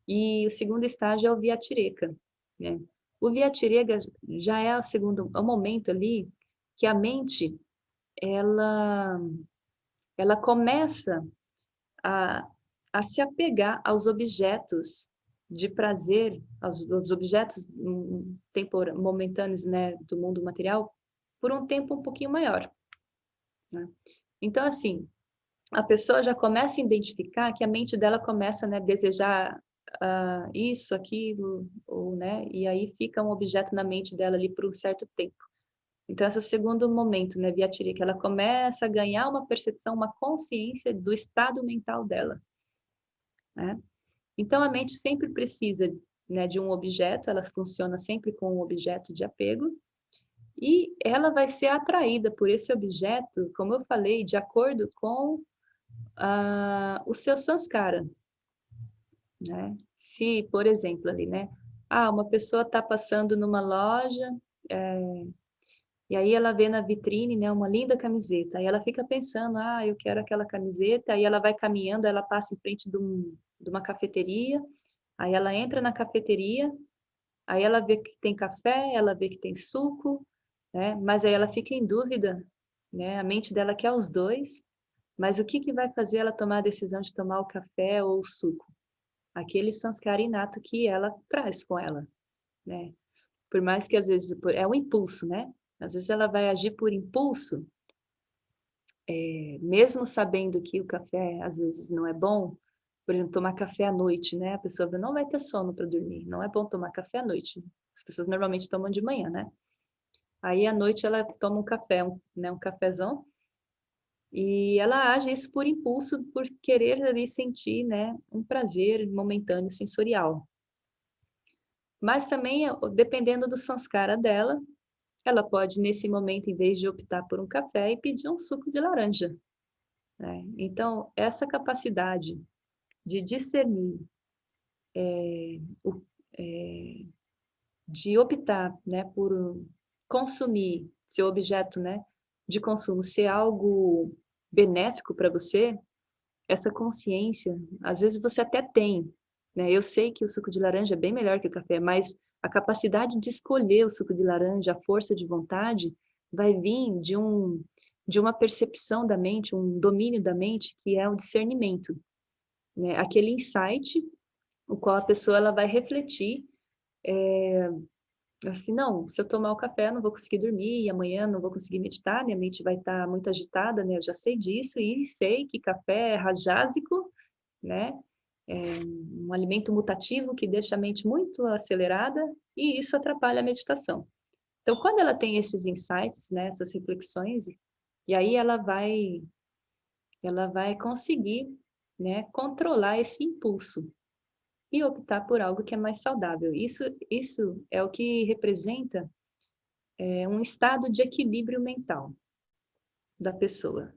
Speaker 1: E o segundo estágio é o Viatireka, né? O Viatireka já é o momento ali que a mente, ela começa a, a se apegar aos objetos de prazer, aos objetos momentâneos, né, do mundo material, por um tempo um pouquinho maior, né? Então, assim, a pessoa já começa a identificar que a mente dela começa, né, a desejar isso, aquilo, ou, né, e aí fica um objeto na mente dela ali por um certo tempo. Então, esse é o segundo momento, né, Viatireka, ela começa a ganhar uma percepção, uma consciência do estado mental dela, né? Então, a mente sempre precisa, né, de um objeto, ela funciona sempre com um objeto de apego, e ela vai ser atraída por esse objeto, como eu falei, de acordo com o seu samskara, né? Se, por exemplo, ali, né? Uma pessoa está passando numa loja, e aí ela vê na vitrine, né, uma linda camiseta. Aí ela fica pensando, eu quero aquela camiseta. Aí ela vai caminhando, ela passa em frente de uma cafeteria. Aí ela entra na cafeteria, aí ela vê que tem café, ela vê que tem suco, né? Mas aí ela fica em dúvida, né? A mente dela quer os dois, mas o que que vai fazer ela tomar a decisão de tomar o café ou o suco? Aquele sanskara inato que ela traz com ela, né? Por mais que às vezes é um impulso, né? Às vezes ela vai agir por impulso, mesmo sabendo que o café às vezes não é bom. Por exemplo, tomar café à noite, né? A pessoa não vai ter sono para dormir. Não é bom tomar café à noite. As pessoas normalmente tomam de manhã, né? Aí à noite ela toma um café, né? Um cafezão. E ela age isso por impulso, por querer ali sentir, né? Um prazer momentâneo sensorial. Mas também, dependendo do sanskara dela, ela pode, nesse momento, em vez de optar por um café, e pedir um suco de laranja, né? Então, essa capacidade de discernir, de optar, né, por consumir seu objeto, né, de consumo ser algo benéfico para você, essa consciência, às vezes você até tem, né? Eu sei que o suco de laranja é bem melhor que o café, mas a capacidade de escolher o suco de laranja, a força de vontade, vai vir de uma percepção da mente, um domínio da mente, que é o discernimento, né? Aquele insight, o qual a pessoa ela vai refletir, assim, não, se eu tomar o café, eu não vou conseguir dormir, e amanhã não vou conseguir meditar, minha mente vai estar muito agitada, né? Eu já sei disso, e sei que café é rajásico, né? É um alimento mutativo que deixa a mente muito acelerada, e isso atrapalha a meditação. Então, quando ela tem esses insights, né, essas reflexões, e aí ela vai conseguir, né, controlar esse impulso e optar por algo que é mais saudável. Isso é o que representa um estado de equilíbrio mental da pessoa,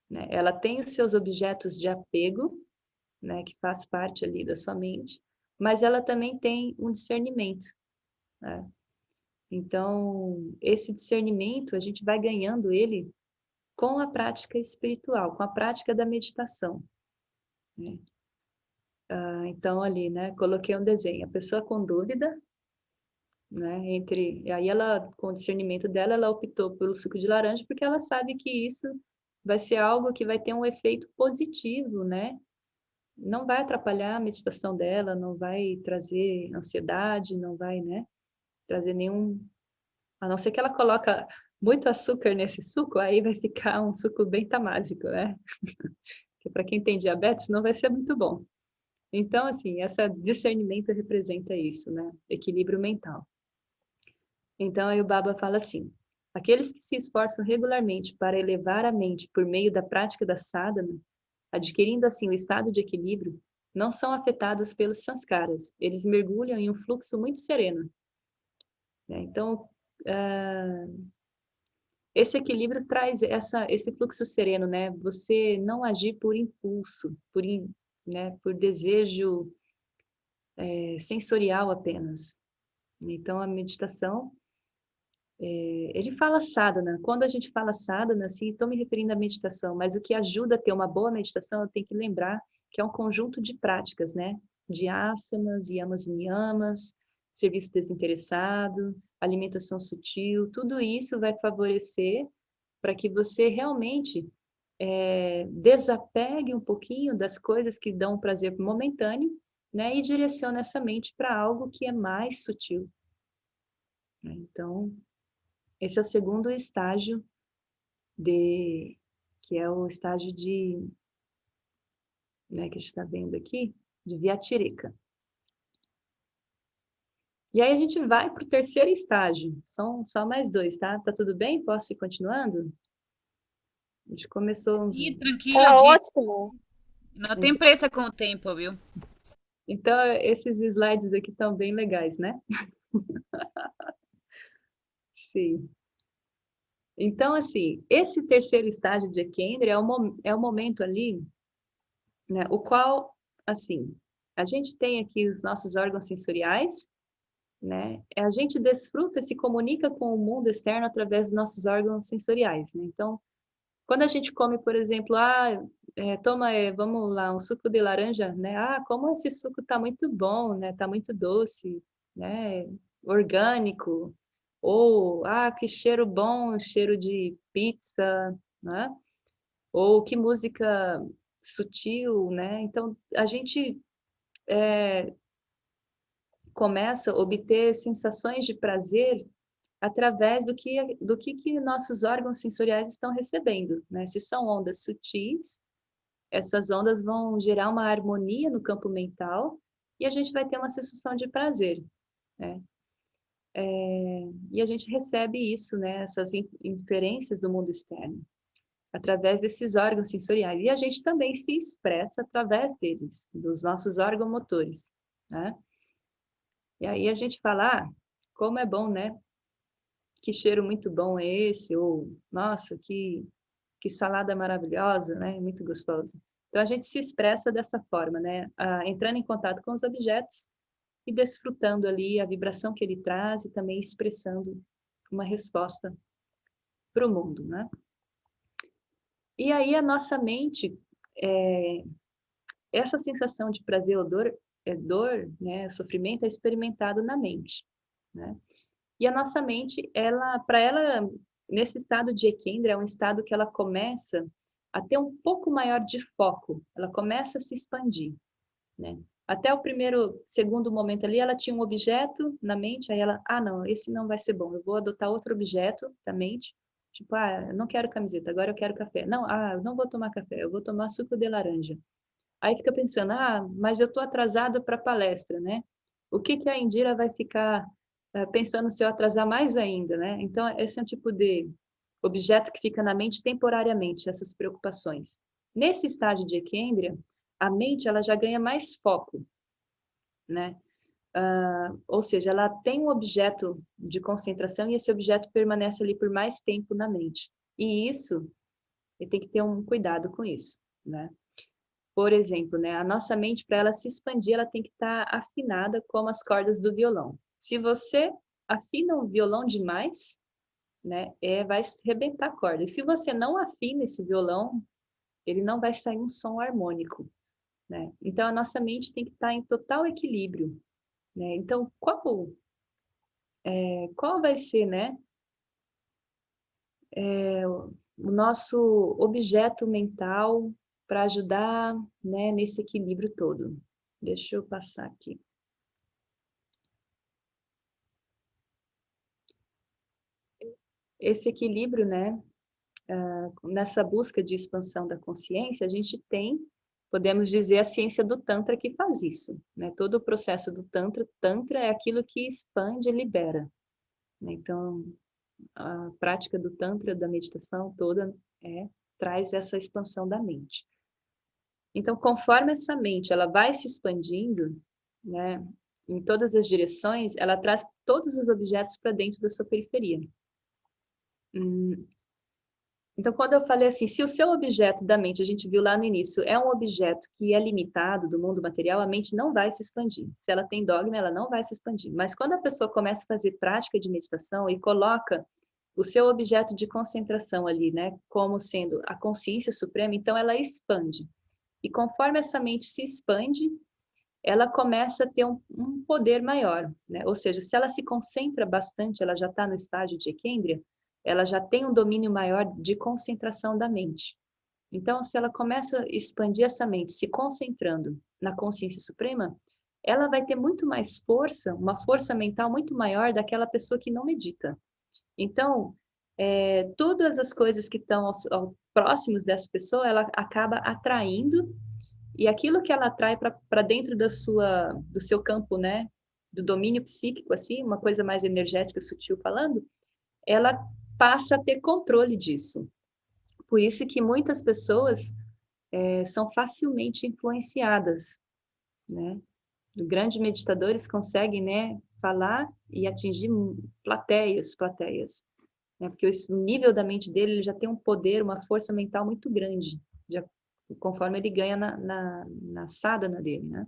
Speaker 1: né? Ela tem os seus objetos de apego, né, que faz parte ali da sua mente, mas ela também tem um discernimento, né? Então, esse discernimento, a gente vai ganhando ele com a prática espiritual, com a prática da meditação, né? Então, ali, né, coloquei um desenho, a pessoa com dúvida, né, aí ela, com o discernimento dela, ela optou pelo suco de laranja, porque ela sabe que isso vai ser algo que vai ter um efeito positivo, né? Não vai atrapalhar a meditação dela, não vai trazer ansiedade, não vai, né, trazer nenhum, a não ser que ela coloca muito açúcar nesse suco, aí vai ficar um suco bem tamásico, né? Que para quem tem diabetes não vai ser muito bom. Então, assim, esse discernimento representa isso, né? Equilíbrio mental. Então, aí o Baba fala assim: aqueles que se esforçam regularmente para elevar a mente por meio da prática da sadhana, adquirindo assim o estado de equilíbrio, não são afetados pelos sanskaras. Eles mergulham em um fluxo muito sereno, né? Então, esse equilíbrio traz esse fluxo sereno, né? Você não agir por impulso, né? Por desejo sensorial apenas. Então, a meditação, ele fala sadhana. Quando a gente fala sadhana, assim, estou me referindo à meditação, mas o que ajuda a ter uma boa meditação, eu tenho que lembrar que é um conjunto de práticas, né? De asanas, yamas e niyamas, serviço desinteressado, alimentação sutil, tudo isso vai favorecer para que você realmente desapegue um pouquinho das coisas que dão um prazer momentâneo, né? E direcione essa mente para algo que é mais sutil, né? Então, esse é o segundo estágio que é o estágio né, que a gente está vendo aqui, de Viatirika. E aí a gente vai para o terceiro estágio. São só mais dois, tá? Tá tudo bem? Posso ir continuando? A gente começou uns...
Speaker 2: Sim, tranquilo,
Speaker 4: Tá
Speaker 2: Di.
Speaker 4: ótimo.
Speaker 2: Não tem pressa com o tempo, viu?
Speaker 1: Então, esses slides aqui estão bem legais, né? Sim. Então, assim, esse terceiro estágio de Ekendra é o momento ali né? O qual, assim, a gente tem aqui os nossos órgãos sensoriais, né? A gente desfruta, se comunica com o mundo externo através dos nossos órgãos sensoriais, né? Então, quando a gente come, por exemplo, toma, vamos lá, um suco de laranja, né? Ah, como esse suco tá muito bom, né? Tá muito doce, né? Orgânico. Ou, que cheiro bom, cheiro de pizza, né? Ou que música sutil, né? Então, a gente começa a obter sensações de prazer através do que nossos órgãos sensoriais estão recebendo, né? Se são ondas sutis, essas ondas vão gerar uma harmonia no campo mental e a gente vai ter uma sensação de prazer, né? E a gente recebe isso, né? Essas inferências do mundo externo, através desses órgãos sensoriais. E a gente também se expressa através deles, dos nossos órgãos motores, né? E aí a gente fala, como é bom, né? Que cheiro muito bom é esse? Ou, nossa, que salada maravilhosa, né? Muito gostosa. Então, a gente se expressa dessa forma, né? Entrando em contato com os objetos e desfrutando ali a vibração que ele traz e também expressando uma resposta para o mundo, né? E aí a nossa mente, essa sensação de prazer ou dor, né? Sofrimento é experimentado na mente, né? E a nossa mente, para ela, nesse estado de Ekendra, é um estado que ela começa a ter um pouco maior de foco, ela começa a se expandir, né? Até o segundo momento ali, ela tinha um objeto na mente, aí ela, não, esse não vai ser bom, eu vou adotar outro objeto da mente, tipo, eu não quero camiseta, agora eu quero café. Não, eu não vou tomar café, eu vou tomar suco de laranja. Aí fica pensando, mas eu estou atrasada para a palestra, né? O que a Indira vai ficar pensando se eu atrasar mais ainda, né? Então, esse é um tipo de objeto que fica na mente temporariamente, essas preocupações. Nesse estágio de Ekendra, a mente ela já ganha mais foco, né? Ou seja, ela tem um objeto de concentração e esse objeto permanece ali por mais tempo na mente. E isso, ele tem que ter um cuidado com isso, né? Por exemplo, né, a nossa mente, para ela se expandir, ela tem que estar afinada como as cordas do violão. Se você afina o violão demais, né, vai arrebentar a corda. E se você não afina esse violão, ele não vai sair um som harmônico, né? Então, a nossa mente tem que estar em total equilíbrio, né? Então, qual vai ser, né, o nosso objeto mental para ajudar, né, nesse equilíbrio todo? Deixa eu passar aqui. Esse equilíbrio, né, nessa busca de expansão da consciência, a gente tem, podemos dizer, a ciência do Tantra que faz isso, né? Todo o processo do Tantra é aquilo que expande e libera, né? Então, a prática do Tantra, da meditação toda, traz essa expansão da mente. Então, conforme essa mente ela vai se expandindo, né, em todas as direções, ela traz todos os objetos para dentro da sua periferia. Então, quando eu falei assim, se o seu objeto da mente, a gente viu lá no início, é um objeto que é limitado do mundo material, a mente não vai se expandir. Se ela tem dogma, ela não vai se expandir. Mas quando a pessoa começa a fazer prática de meditação e coloca o seu objeto de concentração ali, né, como sendo a consciência suprema, então ela expande. E conforme essa mente se expande, ela começa a ter um poder maior, né? Ou seja, se ela se concentra bastante, ela já está no estágio de Ekendra, ela já tem um domínio maior de concentração da mente. Então, se ela começa a expandir essa mente, se concentrando na consciência suprema, ela vai ter muito mais força, uma força mental muito maior daquela pessoa que não medita. Então, todas as coisas que estão próximos dessa pessoa, ela acaba atraindo, e aquilo que ela atrai para dentro do seu campo, né, do domínio psíquico, assim, uma coisa mais energética, sutil falando, ela passa a ter controle disso. Por isso que muitas pessoas são facilmente influenciadas, né? Grandes meditadores conseguem, né, falar e atingir plateias, né? Porque o nível da mente dele ele já tem um poder, uma força mental muito grande, conforme ele ganha na sadhana dele, né?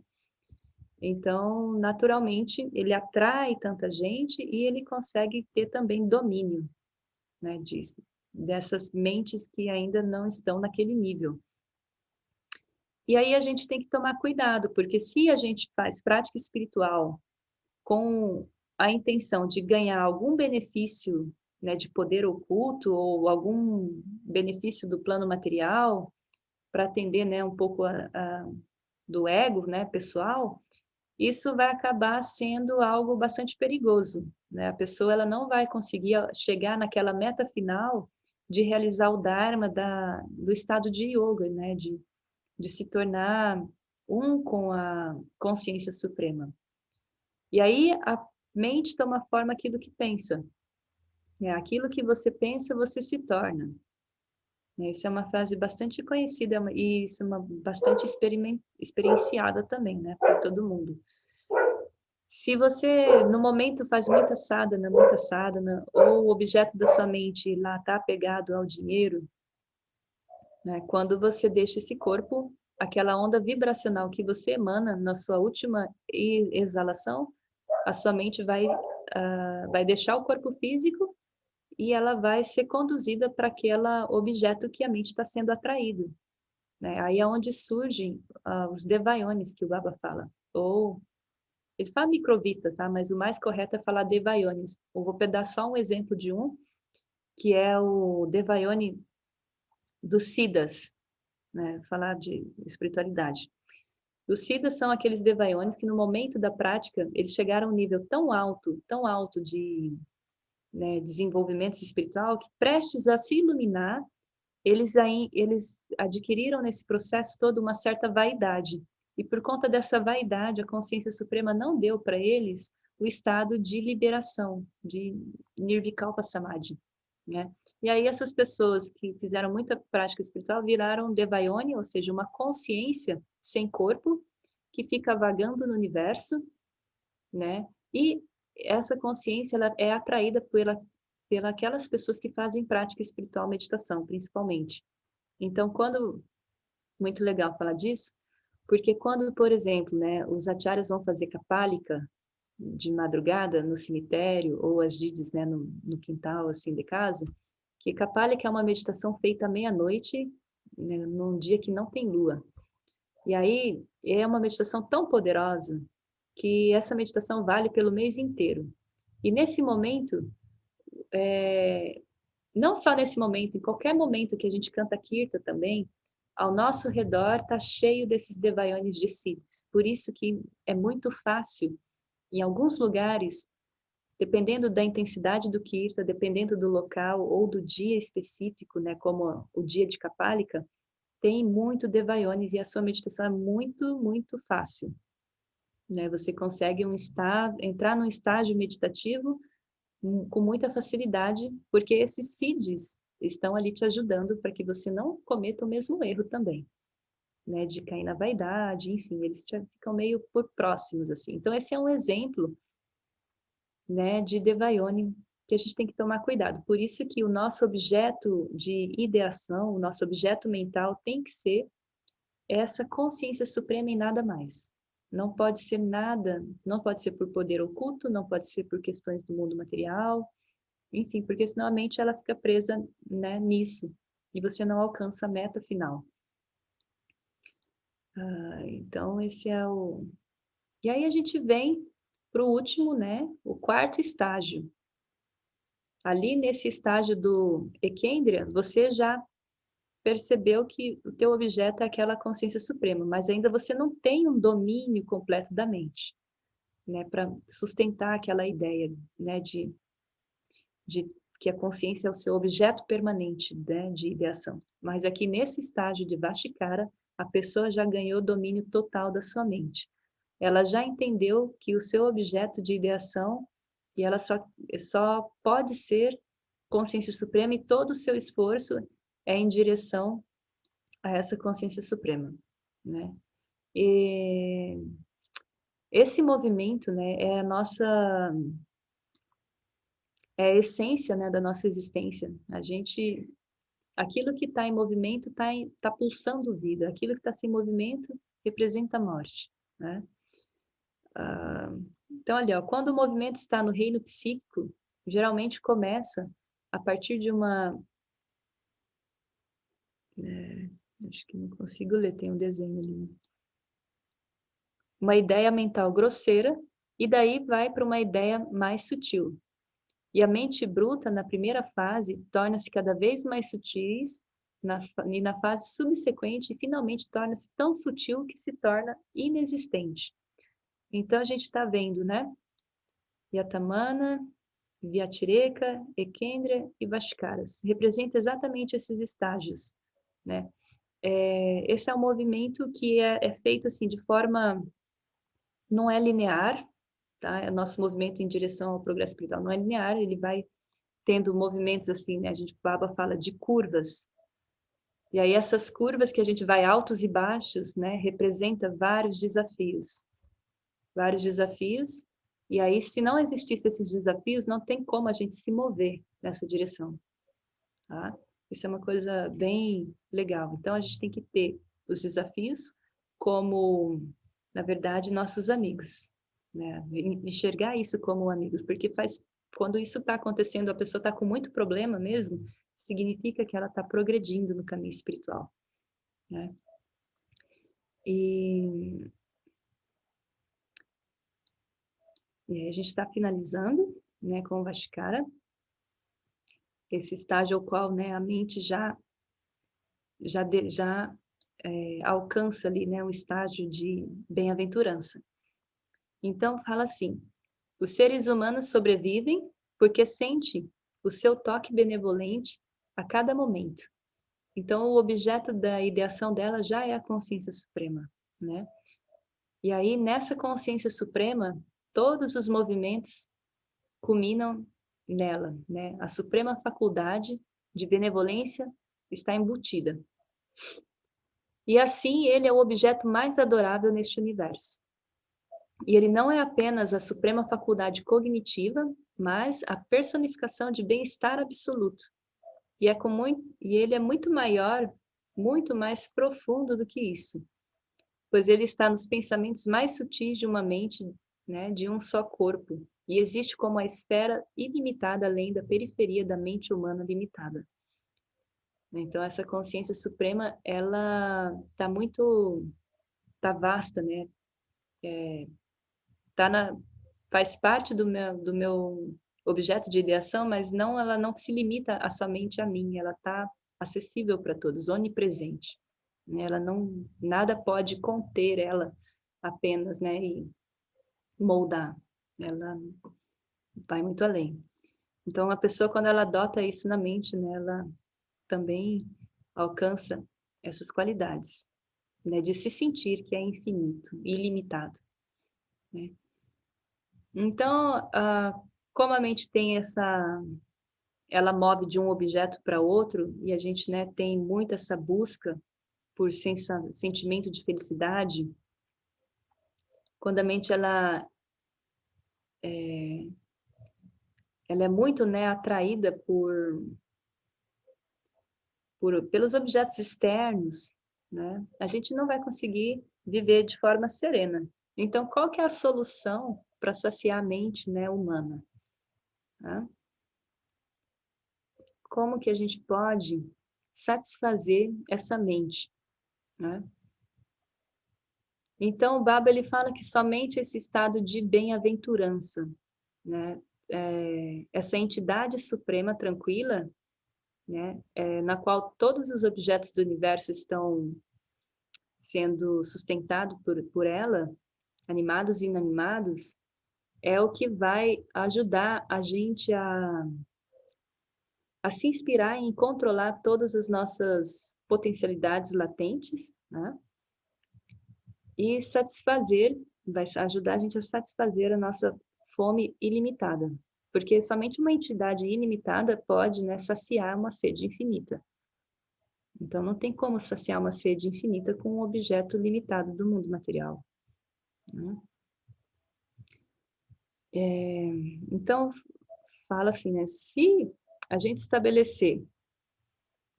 Speaker 1: Então, naturalmente, ele atrai tanta gente e ele consegue ter também domínio, né, disso, dessas mentes que ainda não estão naquele nível. E aí a gente tem que tomar cuidado, porque se a gente faz prática espiritual com a intenção de ganhar algum benefício, né, de poder oculto ou algum benefício do plano material, para atender, né, um pouco do ego, né, pessoal, isso vai acabar sendo algo bastante perigoso, né? A pessoa ela não vai conseguir chegar naquela meta final de realizar o Dharma do estado de yoga, né? De se tornar um com a consciência suprema. E aí a mente toma forma aquilo que pensa. É aquilo que você pensa, você se torna. Isso é uma frase bastante conhecida e isso é bastante experienciada também, né, por todo mundo. Se você, no momento, faz muita sadhana, ou o objeto da sua mente lá está apegado ao dinheiro, né, quando você deixa esse corpo, aquela onda vibracional que você emana na sua última exalação, a sua mente vai deixar o corpo físico e ela vai ser conduzida para aquele objeto que a mente está sendo atraído, né? Aí é onde surgem os devayonis que o Baba fala, ou ele fala microvitas, tá? Mas o mais correto é falar devayonis. Eu vou dar só um exemplo de um, que é o devayoni dos siddhas, né? Falar de espiritualidade. Os siddhas são aqueles devayonis que no momento da prática, eles chegaram a um nível tão alto de, né, desenvolvimento espiritual, que prestes a se iluminar, eles adquiriram nesse processo todo uma certa vaidade. E por conta dessa vaidade, a consciência suprema não deu para eles o estado de liberação, de Nirvikalpa Samadhi, né? E aí essas pessoas que fizeram muita prática espiritual viraram Devayoni, ou seja, uma consciência sem corpo, que fica vagando no universo, né? E essa consciência ela é atraída pela aquelas pessoas que fazem prática espiritual, meditação, principalmente. Então, muito legal falar disso, porque quando, por exemplo, né, os acharyas vão fazer kapalika de madrugada no cemitério, ou as didis, né, no quintal, assim, de casa, que kapalika é uma meditação feita à meia-noite, né, num dia que não tem lua. E aí, é uma meditação tão poderosa que essa meditação vale pelo mês inteiro. E nesse momento, não só nesse momento, em qualquer momento que a gente canta Kirta também, ao nosso redor está cheio desses devayonis de siddhis. Por isso que é muito fácil, em alguns lugares, dependendo da intensidade do Kirta, dependendo do local ou do dia específico, né, como o dia de Kapalika, tem muito devayonis e a sua meditação é muito, muito fácil, né? Você consegue entrar num estágio meditativo com muita facilidade, porque esses siddhis estão ali te ajudando para que você não cometa o mesmo erro também, né, de cair na vaidade, enfim, eles ficam meio por próximos, assim. Então, esse é um exemplo, né, de Devayoni que a gente tem que tomar cuidado. Por isso que o nosso objeto de ideação, o nosso objeto mental tem que ser essa consciência suprema e nada mais. Não pode ser nada, não pode ser por poder oculto, não pode ser por questões do mundo material, enfim, porque senão a mente ela fica presa, né, nisso e você não alcança a meta final. Então esse é o... E aí a gente vem para o último, né, o quarto estágio. Ali nesse estágio do Ekendriya, você já percebeu que o teu objeto é aquela consciência suprema, mas ainda você não tem um domínio completo da mente, né, para sustentar aquela ideia, né, de que a consciência é o seu objeto permanente, né, de ideação. Mas aqui nesse estágio de Vashikara, a pessoa já ganhou domínio total da sua mente. Ela já entendeu que o seu objeto de ideação e ela só pode ser consciência suprema e todo o seu esforço é em direção a essa consciência suprema, né? E esse movimento, né, é a essência, né, da nossa existência. A gente aquilo que está em movimento está pulsando vida, aquilo que está sem movimento representa a morte, né? Então, olha, ó, quando o movimento está no reino psíquico, geralmente começa a partir de uma... acho que não consigo ler, tem um desenho ali. Uma ideia mental grosseira, e daí vai para uma ideia mais sutil. E a mente bruta, na primeira fase, torna-se cada vez mais sutis, e na fase subsequente, finalmente torna-se tão sutil que se torna inexistente. Então, a gente está vendo, né? Yatamana, Vyatireka, Ekendra e Vaskaras. Representa exatamente esses estágios, né? Esse é um movimento que é feito assim de forma... não é linear, tá? O nosso movimento em direção ao progresso espiritual não é linear, ele vai tendo movimentos assim, né? Baba fala de curvas. E aí essas curvas que a gente vai altos e baixos, né? Representa vários desafios. Vários desafios. E aí, se não existissem esses desafios, não tem como a gente se mover nessa direção, tá? Isso é uma coisa bem legal. Então, a gente tem que ter os desafios como, na verdade, nossos amigos, né? Enxergar isso como amigos, porque quando isso está acontecendo, a pessoa está com muito problema mesmo, significa que ela está progredindo no caminho espiritual, né? E aí a gente está finalizando, né, com o Vashkara, esse estágio ao qual, né, a mente já alcança ali, né, um estágio de bem-aventurança. Então, fala assim: os seres humanos sobrevivem porque sentem o seu toque benevolente a cada momento. Então, o objeto da ideação dela já é a consciência suprema, né? E aí, nessa consciência suprema, todos os movimentos culminam nela, né? A suprema faculdade de benevolência está embutida. E assim, ele é o objeto mais adorável neste universo. E ele não é apenas a suprema faculdade cognitiva, mas a personificação de bem-estar absoluto. E ele é muito maior, muito mais profundo do que isso, pois ele está nos pensamentos mais sutis de uma mente, né, de um só corpo, e existe como a esfera ilimitada além da periferia da mente humana limitada. Então, essa consciência suprema, ela está vasta, né? Faz parte do meu objeto de ideação, mas ela não se limita somente a mim, ela está acessível para todos, onipresente, né? Nada pode conter ela apenas, né, e moldar, ela vai muito além. Então, a pessoa, quando ela adota isso na mente, né, ela também alcança essas qualidades, né, de se sentir que é infinito, ilimitado, né? Então, como a mente tem ela move de um objeto para outro, e a gente, né, tem muito essa busca por sentimento de felicidade, quando a mente ela é muito, né, atraída pelos objetos externos, né, a gente não vai conseguir viver de forma serena. Então, qual que é a solução para saciar a mente, né, humana? Tá? Como que a gente pode satisfazer essa mente, né? Então, o Baba ele fala que somente esse estado de bem-aventurança, né, essa entidade suprema tranquila, né, na qual todos os objetos do universo estão sendo sustentados por ela, animados e inanimados, é o que vai ajudar a gente a se inspirar em controlar todas as nossas potencialidades latentes, né? E vai ajudar a gente a satisfazer a nossa fome ilimitada, porque somente uma entidade ilimitada pode, né, saciar uma sede infinita. Então, não tem como saciar uma sede infinita com um objeto limitado do mundo material, né? Então, fala assim, né, se a gente estabelecer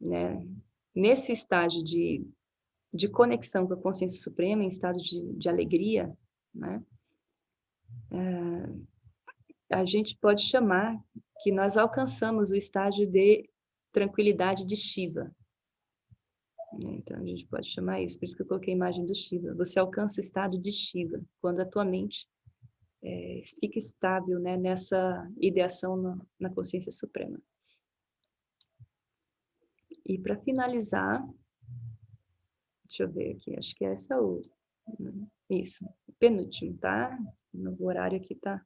Speaker 1: né, nesse estágio de conexão com a consciência suprema, em estado de alegria, né, a gente pode chamar que nós alcançamos o estágio de tranquilidade de Shiva. Então, a gente pode chamar isso, por isso que eu coloquei a imagem do Shiva. Você alcança o estado de Shiva, quando a tua mente fica estável, né, nessa ideação na consciência suprema. E para finalizar, deixa eu ver aqui, acho que essa é isso, penúltimo, tá? No horário aqui tá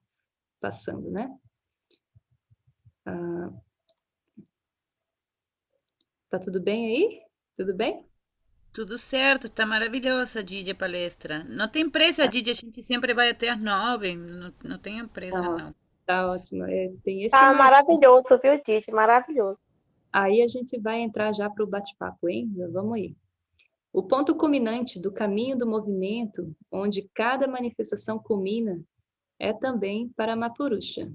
Speaker 1: passando, né? Tá tudo bem aí? Tudo bem?
Speaker 2: Tudo certo, está maravilhosa, Didi, a palestra. Não tem pressa, Didi, a gente sempre vai até às 9, não tenha pressa,
Speaker 1: Tá,
Speaker 2: não.
Speaker 1: tá ótimo. Tem esse
Speaker 4: Tá
Speaker 1: marco.
Speaker 4: maravilhoso, viu, Didi? Maravilhoso.
Speaker 1: Aí a gente vai entrar já para o bate-papo, hein? Vamos aí. O ponto culminante do caminho do movimento, onde cada manifestação culmina, é também Paramapurusha.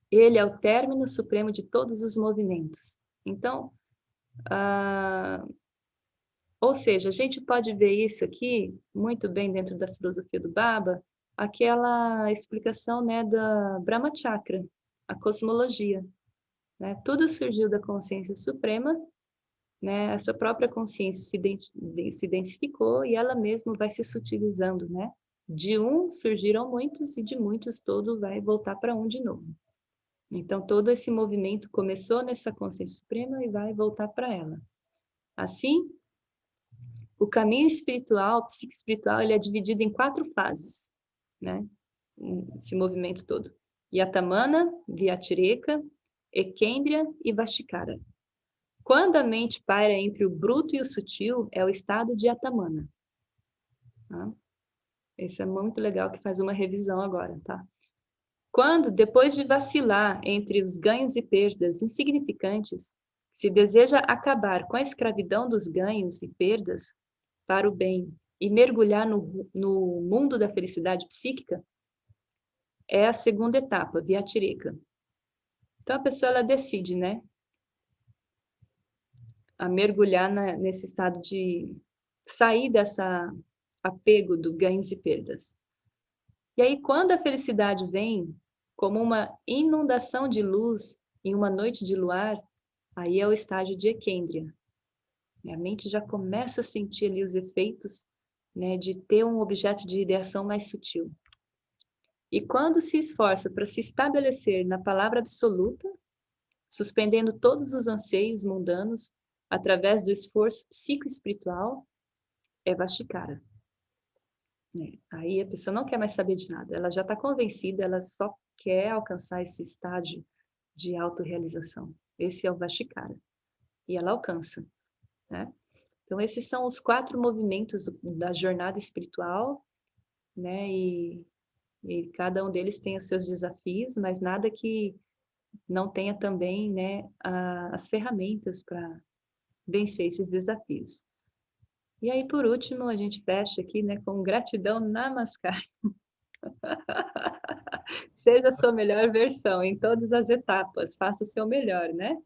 Speaker 1: Ele é o término supremo de todos os movimentos. Então, ou seja, a gente pode ver isso aqui muito bem dentro da filosofia do Baba, aquela explicação, né, da Brahma Chakra, a cosmologia. Né? Tudo surgiu da consciência suprema, né? Essa própria consciência se densificou e ela mesma vai se sutilizando, né? De um surgiram muitos e de muitos todo vai voltar para um de novo. Então todo esse movimento começou nessa consciência suprema e vai voltar para ela. Assim, o caminho espiritual, psique-espiritual, ele é dividido em 4 fases, né? Esse movimento todo. Yatamana, Vyatireka, Ekendriya e Vastikara. Quando a mente paira entre o bruto e o sutil, é o estado de Yatamana. Tá? Isso é muito legal, que faz uma revisão agora, tá? Quando, depois de vacilar entre os ganhos e perdas insignificantes, se deseja acabar com a escravidão dos ganhos e perdas para o bem e mergulhar no mundo da felicidade psíquica, é a segunda etapa, Vyatireka. Então, a pessoa ela decide, né? A mergulhar nesse estado de sair dessa apego do ganhos e perdas. E aí, quando a felicidade vem como uma inundação de luz em uma noite de luar, aí é o estágio de Ekendriya. A mente já começa a sentir ali os efeitos, né, de ter um objeto de ideação mais sutil. E quando se esforça para se estabelecer na palavra absoluta, suspendendo todos os anseios mundanos através do esforço psicoespiritual, é Vastikara. Aí a pessoa não quer mais saber de nada, ela já está convencida, ela só quer alcançar esse estágio de autorrealização. Esse é o Vastikara. E ela alcança. Né? Então, esses são os 4 movimentos da jornada espiritual, né? E cada um deles tem os seus desafios, mas nada que não tenha também, né, as ferramentas para vencer esses desafios. E aí, por último, a gente fecha aqui, né, com gratidão, Namaskar. Seja a sua melhor versão em todas as etapas, faça o seu melhor, né?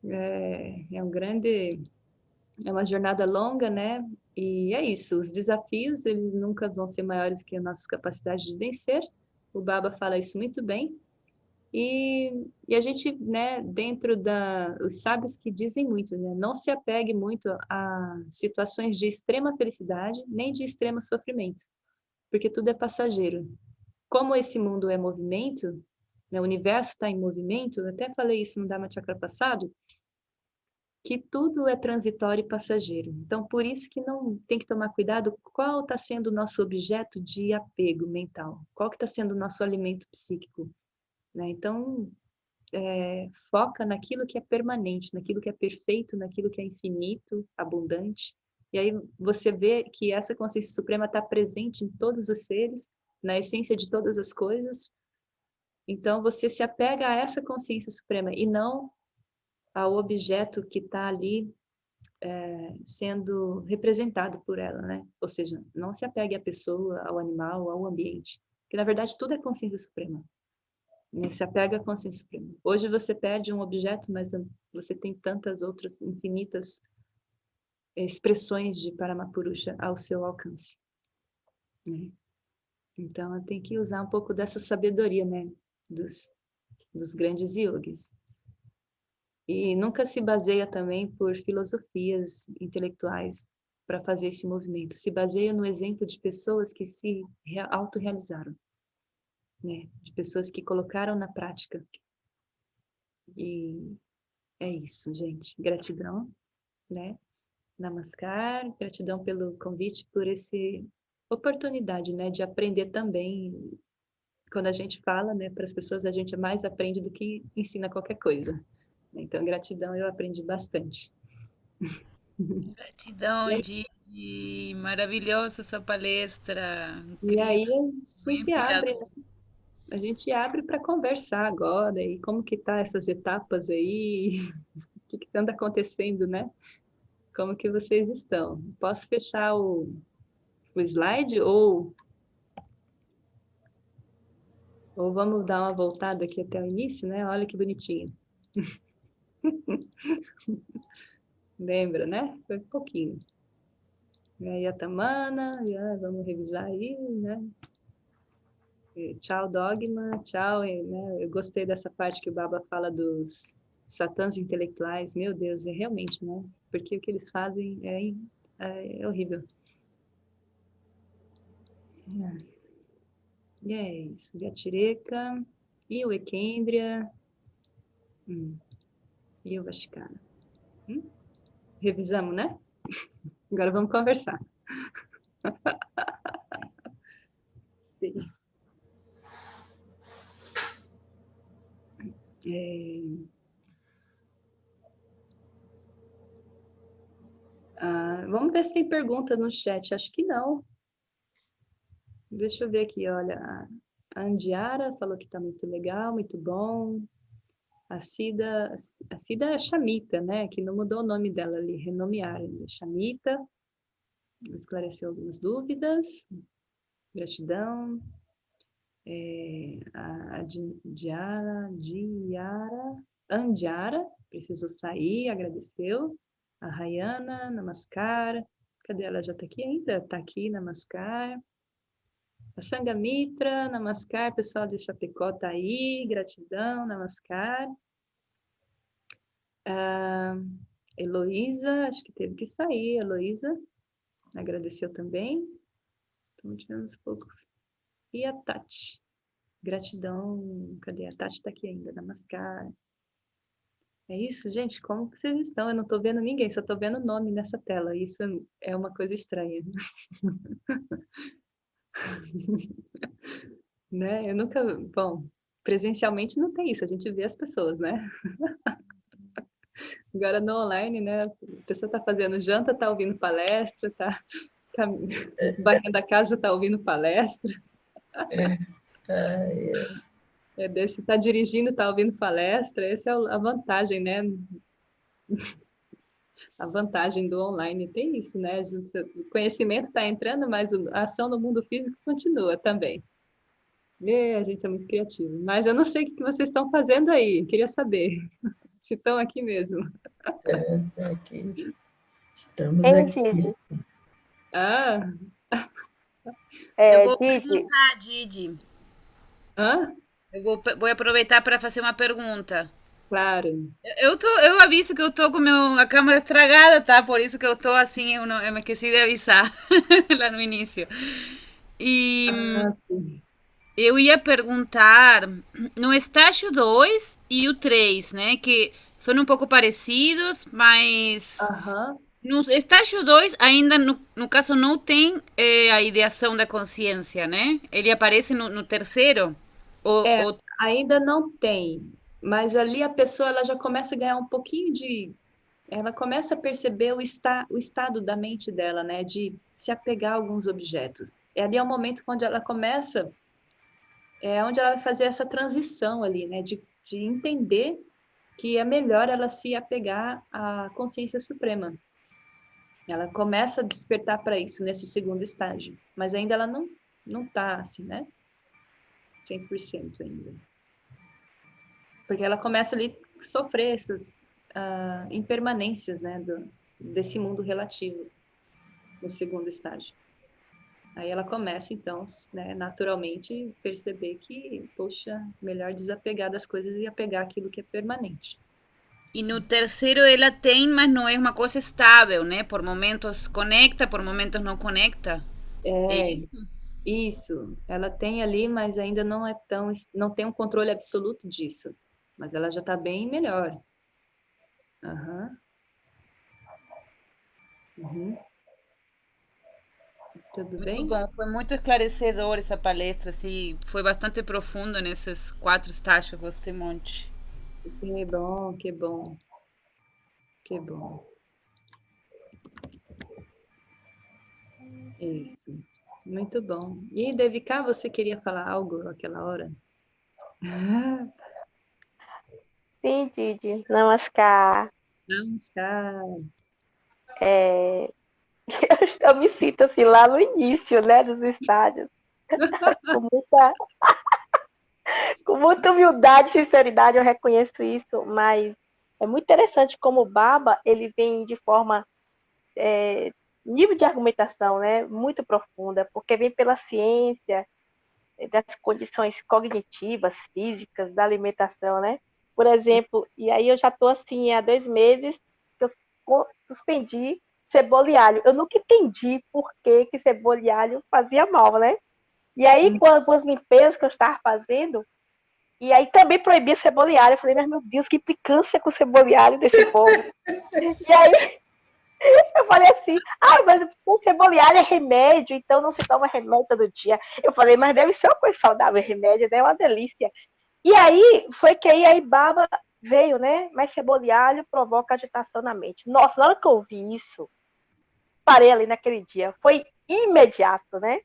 Speaker 1: É uma jornada longa, né? E é isso, os desafios, eles nunca vão ser maiores que a nossa capacidade de vencer. O Baba fala isso muito bem. E a gente, né, os sábios que dizem muito, né, não se apegue muito a situações de extrema felicidade, nem de extremo sofrimento, porque tudo é passageiro. Como esse mundo é movimento, né, o universo está em movimento, eu até falei isso no Dharma Chakra passado, que tudo é transitório e passageiro. Então, por isso que não tem que tomar cuidado qual está sendo o nosso objeto de apego mental, qual que está sendo o nosso alimento psíquico. Né? Então, foca naquilo que é permanente, naquilo que é perfeito, naquilo que é infinito, abundante. E aí você vê que essa consciência suprema está presente em todos os seres, na essência de todas as coisas. Então, você se apega a essa consciência suprema e não ao objeto que está ali sendo representado por ela, né? Ou seja, não se apegue à pessoa, ao animal, ao ambiente. Que, na verdade, tudo é consciência suprema. né? Se apega à consciência suprema. Hoje você perde um objeto, mas você tem tantas outras infinitas expressões de Paramapurusha ao seu alcance, né? Então, tem que usar um pouco dessa sabedoria, né, dos grandes yogis. E nunca se baseia também por filosofias intelectuais para fazer esse movimento. Se baseia no exemplo de pessoas que se autorrealizaram, né? De pessoas que colocaram na prática. E é isso, gente. Gratidão, né? Namaskar, gratidão pelo convite, por essa oportunidade, né, de aprender também. Quando a gente fala, né, para as pessoas, a gente mais aprende do que ensina qualquer coisa. Então, gratidão, eu aprendi bastante.
Speaker 2: Gratidão, Didi. Maravilhosa essa palestra.
Speaker 1: E
Speaker 2: Incrível,
Speaker 1: aí a
Speaker 2: muito
Speaker 1: gente abre,
Speaker 2: inspirador.
Speaker 1: a gente abre para conversar agora, e como que tá essas etapas aí, o que anda acontecendo, né? Como que vocês estão? Posso fechar o slide ou vamos dar uma voltada aqui até o início, né? Olha que bonitinho. Lembra, né? Foi um pouquinho. E aí a Tamana, vamos revisar aí, né? Tchau, dogma, tchau, né? Eu gostei dessa parte que o Baba fala dos satãs intelectuais. Meu Deus, é realmente, né? Porque o que eles fazem é horrível. E é isso, Gatireka, e o Ekendria, e o Vashikara. Revisamos, né? Agora vamos conversar. Sim. Vamos ver se tem pergunta no chat. Acho que não. Deixa eu ver aqui, olha. A Andiara falou que está muito legal, muito bom. A Cida é Chamita, né? Que não mudou o nome dela ali, renomearam. Chamita, esclareceu algumas dúvidas. Gratidão. A Andiara, precisou sair, agradeceu. A Rayana, Namaskar. Cadê ela? Já está aqui ainda? Está aqui, Namaskar. A Sangamitra, Namaskar. Pessoal de Chapecó está aí, gratidão, Namaskar. Heloísa, acho que teve que sair, Heloísa. Agradeceu também. Estamos tirando uns poucos. E a Tati. Gratidão. Cadê? A Tati está aqui ainda, Namaskar. É isso, gente? Como que vocês estão? Eu não estou vendo ninguém, só estou vendo o nome nessa tela. Isso é uma coisa estranha. Né? Eu nunca... Bom, presencialmente não tem isso, a gente vê as pessoas, né? Agora no online, né? A pessoa está fazendo janta, está ouvindo palestra, está varrendo a casa, está ouvindo palestra. Você está dirigindo, está ouvindo palestra. Essa é a vantagem, né? A vantagem do online tem isso, né? O conhecimento está entrando, mas a ação no mundo físico continua também. A gente é muito criativo. Mas eu não sei o que vocês estão fazendo aí. Queria saber se estão aqui mesmo.
Speaker 5: Aqui. Estamos
Speaker 4: Hein,
Speaker 5: aqui.
Speaker 4: Didi?
Speaker 2: Eu vou
Speaker 4: Didi,
Speaker 2: perguntar, Didi. Vou aproveitar para fazer uma pergunta.
Speaker 1: Claro.
Speaker 2: Eu aviso que eu tô com a câmera estragada, tá? Por isso que eu tô assim, eu me esqueci de avisar lá no início. E
Speaker 1: Sim.
Speaker 2: eu ia perguntar no estágio 2 e o 3, né? Que são um pouco parecidos, mas no estágio 2 ainda, no caso, não tem a ideação da consciência, né? Ele aparece no terceiro?
Speaker 1: Ainda não tem, mas ali a pessoa ela já começa a ganhar um pouquinho ela começa a perceber o estado da mente dela, né, de se apegar a alguns objetos. Ali é o momento onde ela começa, onde ela vai fazer essa transição ali, né, de entender que é melhor ela se apegar à consciência suprema. Ela começa a despertar para isso nesse segundo estágio, mas ainda ela não está assim, né, 100% ainda. Porque ela começa ali a sofrer essas impermanências, né, desse mundo relativo, no segundo estágio. Aí ela começa, então, né, naturalmente, perceber que, poxa, melhor desapegar das coisas e apegar aquilo que é permanente.
Speaker 2: E no terceiro ela tem, mas não é uma coisa estável, né? Por momentos conecta, por momentos não conecta. É
Speaker 1: É,
Speaker 2: isso?
Speaker 1: isso. Ela tem ali, mas ainda não é tão, não tem um controle absoluto disso. Mas ela já está bem melhor. Aham. Uhum. Tudo
Speaker 2: Muito
Speaker 1: bem?
Speaker 2: bom, foi muito esclarecedor essa palestra, assim, foi bastante profundo nesses 4 estágios, gostei muito.
Speaker 1: Que bom, que bom, que bom. Isso. Muito bom. E, Devika, você queria falar algo naquela hora?
Speaker 4: Sim, Didi. Namaskar.
Speaker 1: Namaskar.
Speaker 4: Eu me sinto assim lá no início, né, dos estádios, com muita, com muita humildade e sinceridade, eu reconheço isso, mas é muito interessante como o Baba, ele vem de forma, nível de argumentação, né, muito profunda, porque vem pela ciência, das condições cognitivas, físicas, da alimentação, né? Por exemplo, e aí eu já estou assim há 2 meses que eu suspendi cebola e alho. Eu nunca entendi por que cebola e alho fazia mal, né? E aí, com algumas limpezas que eu estava fazendo, e aí também proibia cebola e alho. Eu falei, mas meu Deus, que implicância com cebola e alho desse povo. E aí eu falei assim, mas o cebola e alho é remédio, então não se toma remédio todo dia. Eu falei, mas deve ser uma coisa saudável, remédio, né? É uma delícia. E aí, foi que aí a Ibaba veio, né? Mas cebola e alho provoca agitação na mente. Nossa, na hora que eu vi isso, parei ali naquele dia. Foi imediato, né?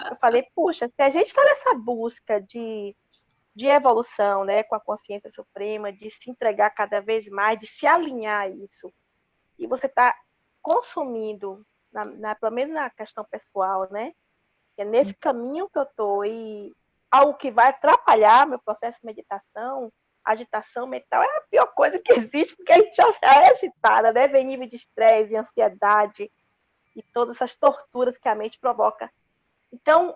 Speaker 4: Eu falei, puxa, se a gente está nessa busca de evolução, né? Com a consciência suprema, de se entregar cada vez mais, de se alinhar a isso, e você está consumindo, pelo menos na questão pessoal, né? É nesse caminho que eu estou e algo que vai atrapalhar meu processo de meditação, agitação mental, é a pior coisa que existe, porque a gente já é agitada, né? Vem nível de estresse, ansiedade e todas essas torturas que a mente provoca. Então,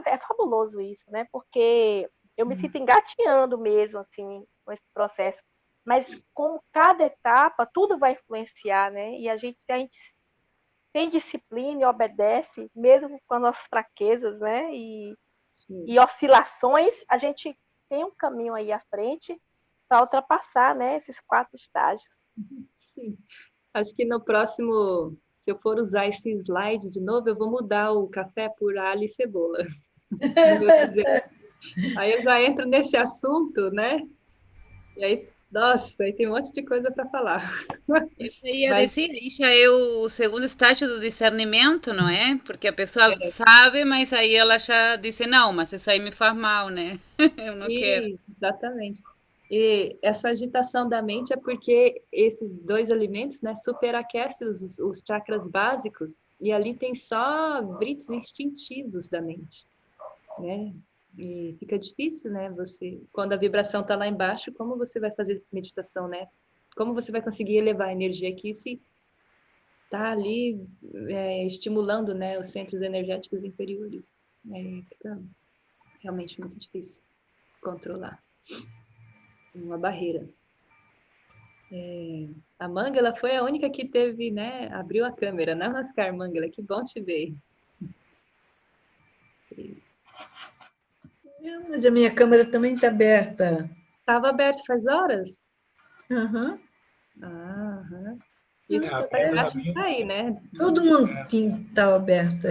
Speaker 4: é fabuloso isso, né? Porque eu me sinto engateando mesmo, assim, com esse processo. Mas como cada etapa, tudo vai influenciar, né? E se a gente tem disciplina e obedece, mesmo com as nossas fraquezas, né? E oscilações, a gente tem um caminho aí à frente para ultrapassar, né? Esses 4 estágios.
Speaker 1: Sim. Acho que no próximo, se eu for usar esse slide de novo, eu vou mudar o café por alho e cebola. Aí eu já entro nesse assunto, né? E aí, nossa, aí tem um monte de coisa para falar.
Speaker 2: Eu ia
Speaker 1: Mas
Speaker 2: dizer, aí já é o segundo estágio do discernimento, não é? Porque a pessoa sabe, mas aí ela já disse, não, mas isso aí me faz mal, né? Eu não quero.
Speaker 1: exatamente. E essa agitação da mente é porque esses 2 alimentos, né, superaquecem os chakras básicos e ali tem só vrites instintivos da mente, né? E fica difícil, né? Você, quando a vibração está lá embaixo, como você vai fazer meditação, né? Como você vai conseguir elevar a energia aqui se está ali estimulando, né, os centros energéticos inferiores? Fica realmente muito difícil controlar. Uma barreira. A Mangala foi a única que teve, né, abriu a câmera. Namaskar, Mangala, que bom te ver.
Speaker 5: Mas a minha câmera também está aberta.
Speaker 1: Estava aberto faz horas?
Speaker 5: Uhum.
Speaker 1: Aham. E o
Speaker 3: A
Speaker 1: Takashi
Speaker 3: minha,
Speaker 1: está aí, né?
Speaker 5: Todo mundo estava aberto.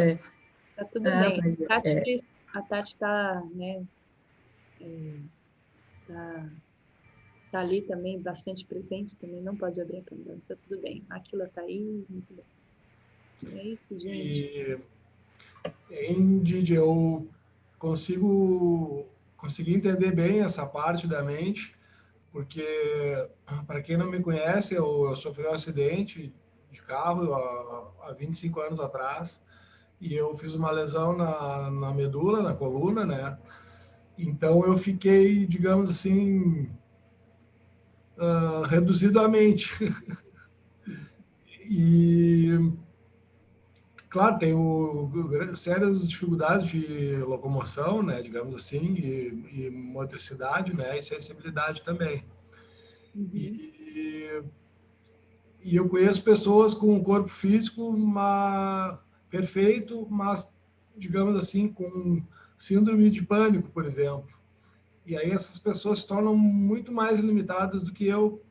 Speaker 1: Tá tudo bem.
Speaker 5: Mas
Speaker 1: A Tati está, né, tá ali também, bastante presente, também não pode abrir a câmera. Tá tudo bem. Aquilo está aí, muito bem. É isso, gente.
Speaker 3: em Didi, eu consegui entender bem essa parte da mente, porque, para quem não me conhece, eu sofri um acidente de carro há 25 anos atrás, e eu fiz uma lesão na medula, na coluna, né? Então eu fiquei, digamos assim, reduzido a mente. E, claro, tenho sérias dificuldades de locomoção, né, digamos assim, e motricidade, né, e sensibilidade também. E eu conheço pessoas com um corpo físico perfeito, mas, digamos assim, com síndrome de pânico, por exemplo. E aí essas pessoas se tornam muito mais limitadas do que eu,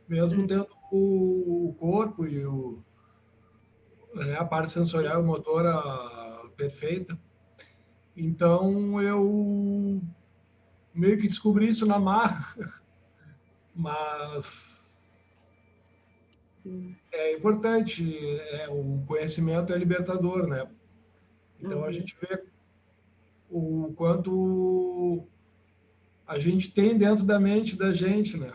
Speaker 3: mesmo tendo o corpo e a parte sensorial e motora perfeita. Então, eu meio que descobri isso na marra, mas é importante, o conhecimento é libertador, né? Então, a gente vê o quanto a gente tem dentro da mente da gente, né?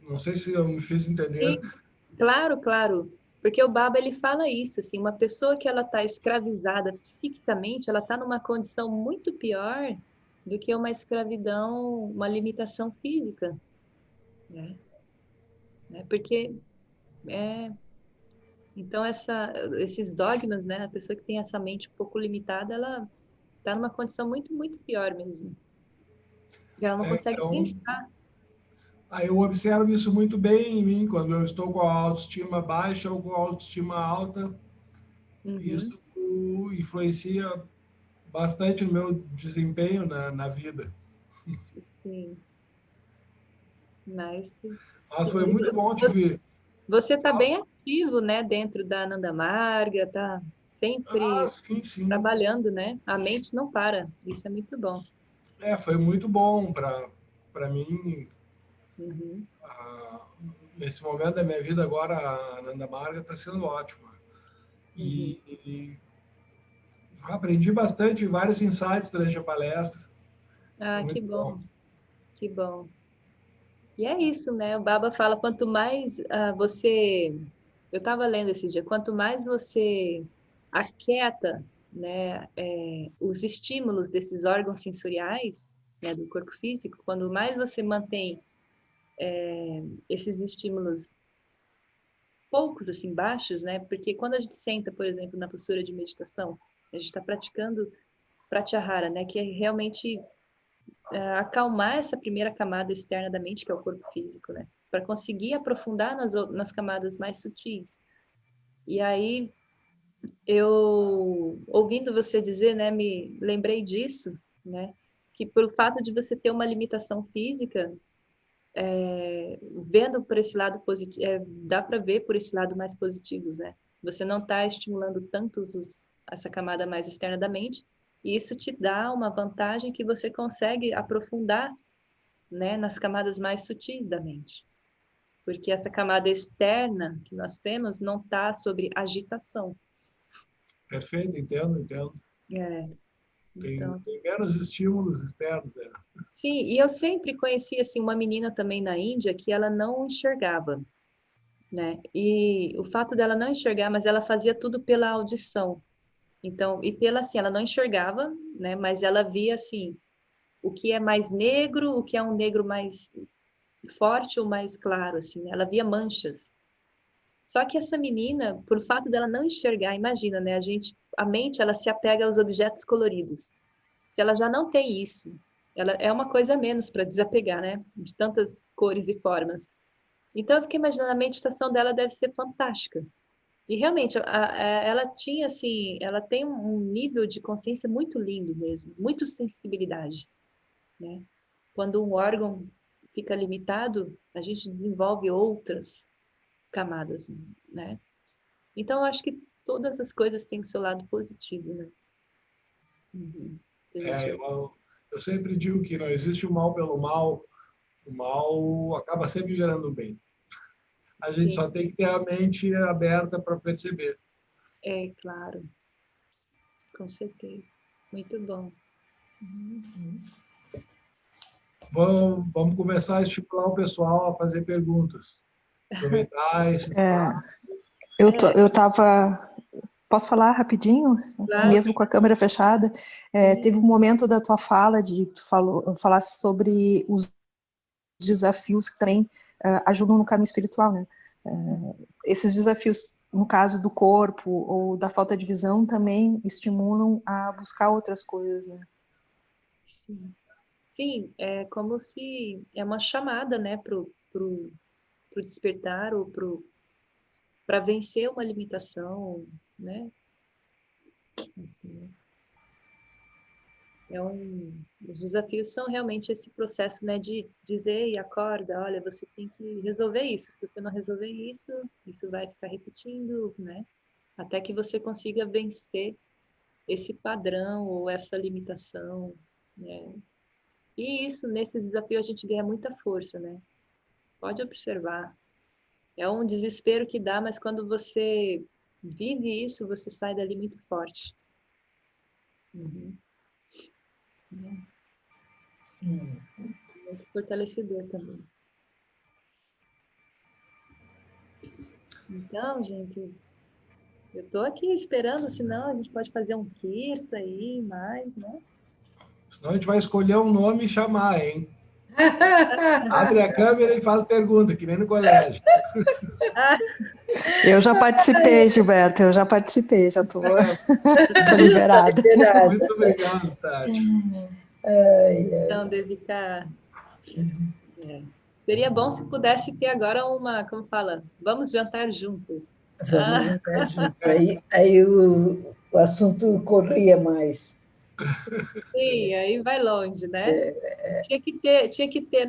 Speaker 3: Não sei se eu me fiz entender.
Speaker 1: Sim, claro, claro. Porque o Baba, ele fala isso, assim, uma pessoa que ela está escravizada psiquicamente, ela está numa condição muito pior do que uma escravidão, uma limitação física, né? Porque, então, esses dogmas, né? A pessoa que tem essa mente um pouco limitada, ela está numa condição muito, muito pior mesmo. Ela não consegue
Speaker 3: Então,
Speaker 1: pensar.
Speaker 3: aí eu observo isso muito bem em mim, quando eu estou com a autoestima baixa ou com a autoestima alta. Isso influencia bastante no meu desempenho na vida.
Speaker 1: Sim. Mas
Speaker 3: Foi muito bom te ver.
Speaker 1: você está bem ativo, né, dentro da Ananda Marga, está sempre
Speaker 3: Sim.
Speaker 1: trabalhando, né? A mente não para. Isso é muito bom.
Speaker 3: Foi muito bom para mim. Nesse momento da minha vida agora, a Ananda Marga está sendo ótima. E aprendi bastante, vários insights durante a palestra.
Speaker 1: Que bom. Que bom. E é isso, né? O Baba fala, quanto mais você... Eu estava lendo esse dia, quanto mais você aquieta, né, os estímulos desses órgãos sensoriais, né, do corpo físico, quando mais você mantém esses estímulos poucos, assim, baixos, né? Porque quando a gente senta, por exemplo, na postura de meditação, a gente está praticando pratyahara, né? Que é realmente acalmar essa primeira camada externa da mente, que é o corpo físico, né? Para conseguir aprofundar nas camadas mais sutis. E aí, eu, ouvindo você dizer, né, me lembrei disso, né? Que por fato de você ter uma limitação física, vendo por esse lado positivo, dá para ver por esse lado mais positivos, né? Você não está estimulando tanto essa camada mais externa da mente, e isso te dá uma vantagem que você consegue aprofundar, né, nas camadas mais sutis da mente. Porque essa camada externa que nós temos não está sobre agitação.
Speaker 3: Perfeito, entendo.
Speaker 1: Então,
Speaker 3: tem menos estímulos externos.
Speaker 1: Sim, e eu sempre conheci assim, uma menina também na Índia que ela não enxergava, né? E o fato dela não enxergar, mas ela fazia tudo pela audição. Então, e pela assim, ela não enxergava, né? Mas ela via assim, o que é mais negro, o que é um negro mais forte ou mais claro, assim, né? Ela via manchas. Só que essa menina, por fato dela não enxergar, imagina, né? A mente, ela se apega aos objetos coloridos. Se ela já não tem isso, ela é uma coisa a menos para desapegar, né? De tantas cores e formas. Então, eu fiquei imaginando, a meditação dela deve ser fantástica. E realmente, ela tinha, assim, ela tem um nível de consciência muito lindo mesmo, muito sensibilidade, né? Quando um órgão fica limitado, a gente desenvolve outras camadas, né? Então, eu acho que todas as coisas têm o seu lado positivo, né?
Speaker 3: Eu sempre digo que não existe o mal pelo mal, o mal acaba sempre gerando o bem. A gente só tem que ter a mente aberta para perceber.
Speaker 1: Claro. Com certeza. Muito bom.
Speaker 3: Vamos começar a estimular o pessoal a fazer perguntas. Aproveitar esse espaço.
Speaker 6: Eu estava... Posso falar rapidinho?
Speaker 1: Claro.
Speaker 6: Mesmo com a câmera fechada? Teve um momento da tua fala, tu falasse sobre os desafios que também ajudam no caminho espiritual, né? Esses desafios, no caso do corpo ou da falta de visão, também estimulam a buscar outras coisas, né?
Speaker 1: Sim. Sim, é como se é uma chamada, né, pro despertar ou para vencer uma limitação, né? Assim, os desafios são realmente esse processo, né, de dizer e acorda, olha, você tem que resolver isso. Se você não resolver isso, isso vai ficar repetindo, né? Até que você consiga vencer esse padrão ou essa limitação, né? E isso, nesse desafio, a gente ganha muita força, né? Pode observar. É um desespero que dá, mas quando você vive isso, você sai dali muito forte. Uhum. Muito fortalecedor também. Então, gente, eu tô aqui esperando, senão a gente pode fazer um kirta aí, mais, né?
Speaker 3: Senão a gente vai escolher um nome e chamar, hein? Abre a câmera e faz pergunta, que nem no colégio.
Speaker 6: Eu já participei, Gilberto, eu já participei, já tô liberada.
Speaker 3: Muito obrigado, Tati.
Speaker 1: Então, Devica, seria bom se pudesse ter agora uma, como fala, vamos jantar juntos.
Speaker 5: Vamos jantar junto. Aí o assunto corria mais.
Speaker 1: Sim, aí vai longe, né? Tinha que ter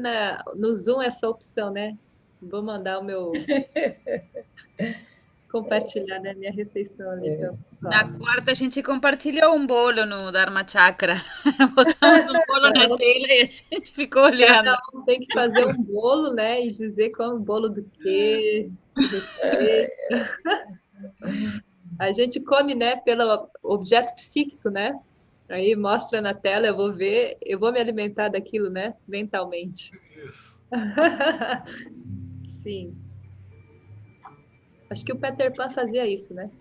Speaker 1: no Zoom essa opção, né? Vou mandar o meu... compartilhar, né, minha refeição ali para o pessoal.
Speaker 2: Na quarta a gente compartilhou um bolo no Dharma Chakra. Botamos um bolo na tela e a gente ficou olhando.
Speaker 1: Cada um tem que fazer um bolo, né, e dizer qual é o bolo do quê, A gente come, né, pelo objeto psíquico, né? Aí mostra na tela, eu vou ver, eu vou me alimentar daquilo, né, mentalmente.
Speaker 3: Isso.
Speaker 1: Sim. Acho que o Peter Pan fazia isso, né?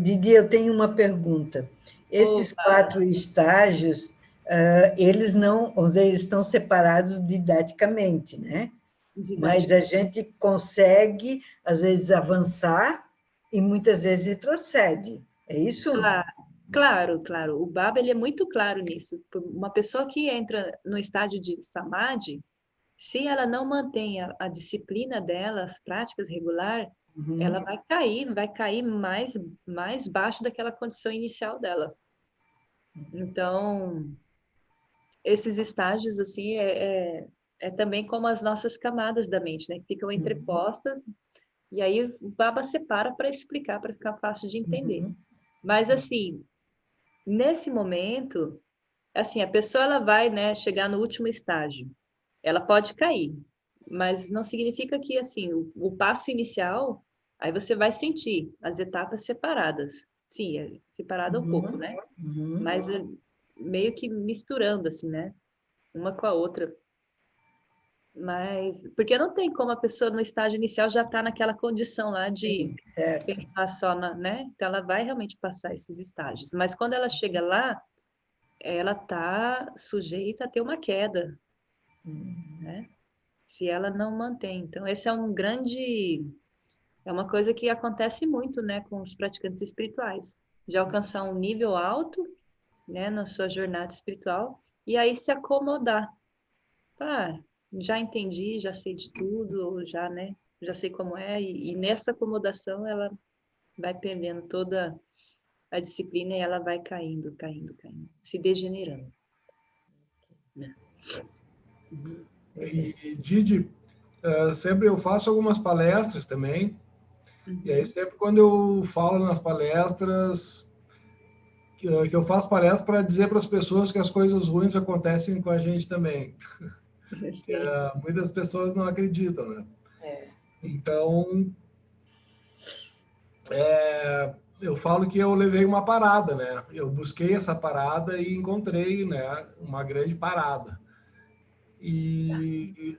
Speaker 5: Didi, eu tenho uma pergunta. Esses 4 estágios, eles estão separados didaticamente, né? Mas a gente consegue, às vezes, avançar e muitas vezes retrocede. É isso?
Speaker 1: Claro. O Baba ele é muito claro nisso. Uma pessoa que entra no estágio de Samadhi, se ela não mantém a disciplina dela, as práticas regulares, ela vai cair mais baixo daquela condição inicial dela. Então, esses estágios, assim, é também como as nossas camadas da mente, né? Que ficam entrepostas, e aí o Baba separa para explicar, para ficar fácil de entender. Mas, assim, nesse momento, assim, a pessoa ela vai, né, chegar no último estágio. Ela pode cair, mas não significa que, assim, o passo inicial, aí você vai sentir as etapas separadas. Sim, é separado um pouco, né? Mas meio que misturando, assim, né? Uma com a outra. Mas, porque não tem como a pessoa no estágio inicial já estar naquela condição lá de pensar só né? Então, ela vai realmente passar esses estágios. Mas quando ela chega lá, ela está sujeita a ter uma queda, né? Se ela não mantém. Então, esse é é uma coisa que acontece muito, né, com os praticantes espirituais, de alcançar um nível alto, né, na sua jornada espiritual, e aí se acomodar. Já entendi, já sei de tudo, já, né, já sei como é, e nessa acomodação ela vai perdendo toda a disciplina e ela vai caindo, se degenerando. Né?
Speaker 3: E Didi, sempre eu faço algumas palestras também, e aí sempre quando eu falo nas palestras, que eu faço palestra para dizer para as pessoas que as coisas ruins acontecem com a gente também. Muitas pessoas não acreditam, né? Então, eu falo que eu levei uma parada, né? Eu busquei essa parada e encontrei, né, uma grande parada. E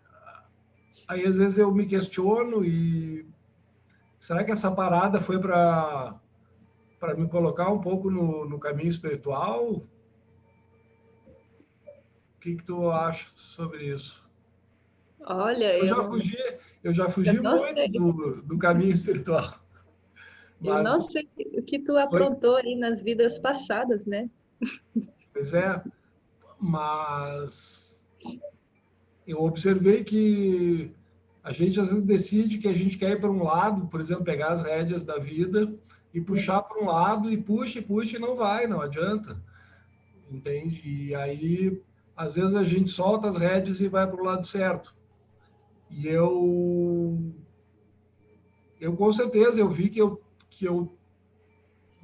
Speaker 3: aí, às vezes, eu me questiono será que essa parada foi para me colocar um pouco no caminho espiritual? que tu acha sobre isso?
Speaker 1: Olha,
Speaker 3: Eu já fugi
Speaker 1: eu não
Speaker 3: muito
Speaker 1: sei,
Speaker 3: do caminho espiritual,
Speaker 1: eu não
Speaker 3: mas,
Speaker 1: sei o que tu
Speaker 3: foi,
Speaker 1: aprontou aí nas vidas passadas, né?
Speaker 3: pois é, mas eu observei que a gente às vezes decide que a gente quer ir para um lado, por exemplo, pegar as rédeas da vida e puxar para um lado, e puxa e não vai, não adianta, entende? E aí, às vezes a gente solta as rédeas e vai para o lado certo. E eu com certeza, eu vi que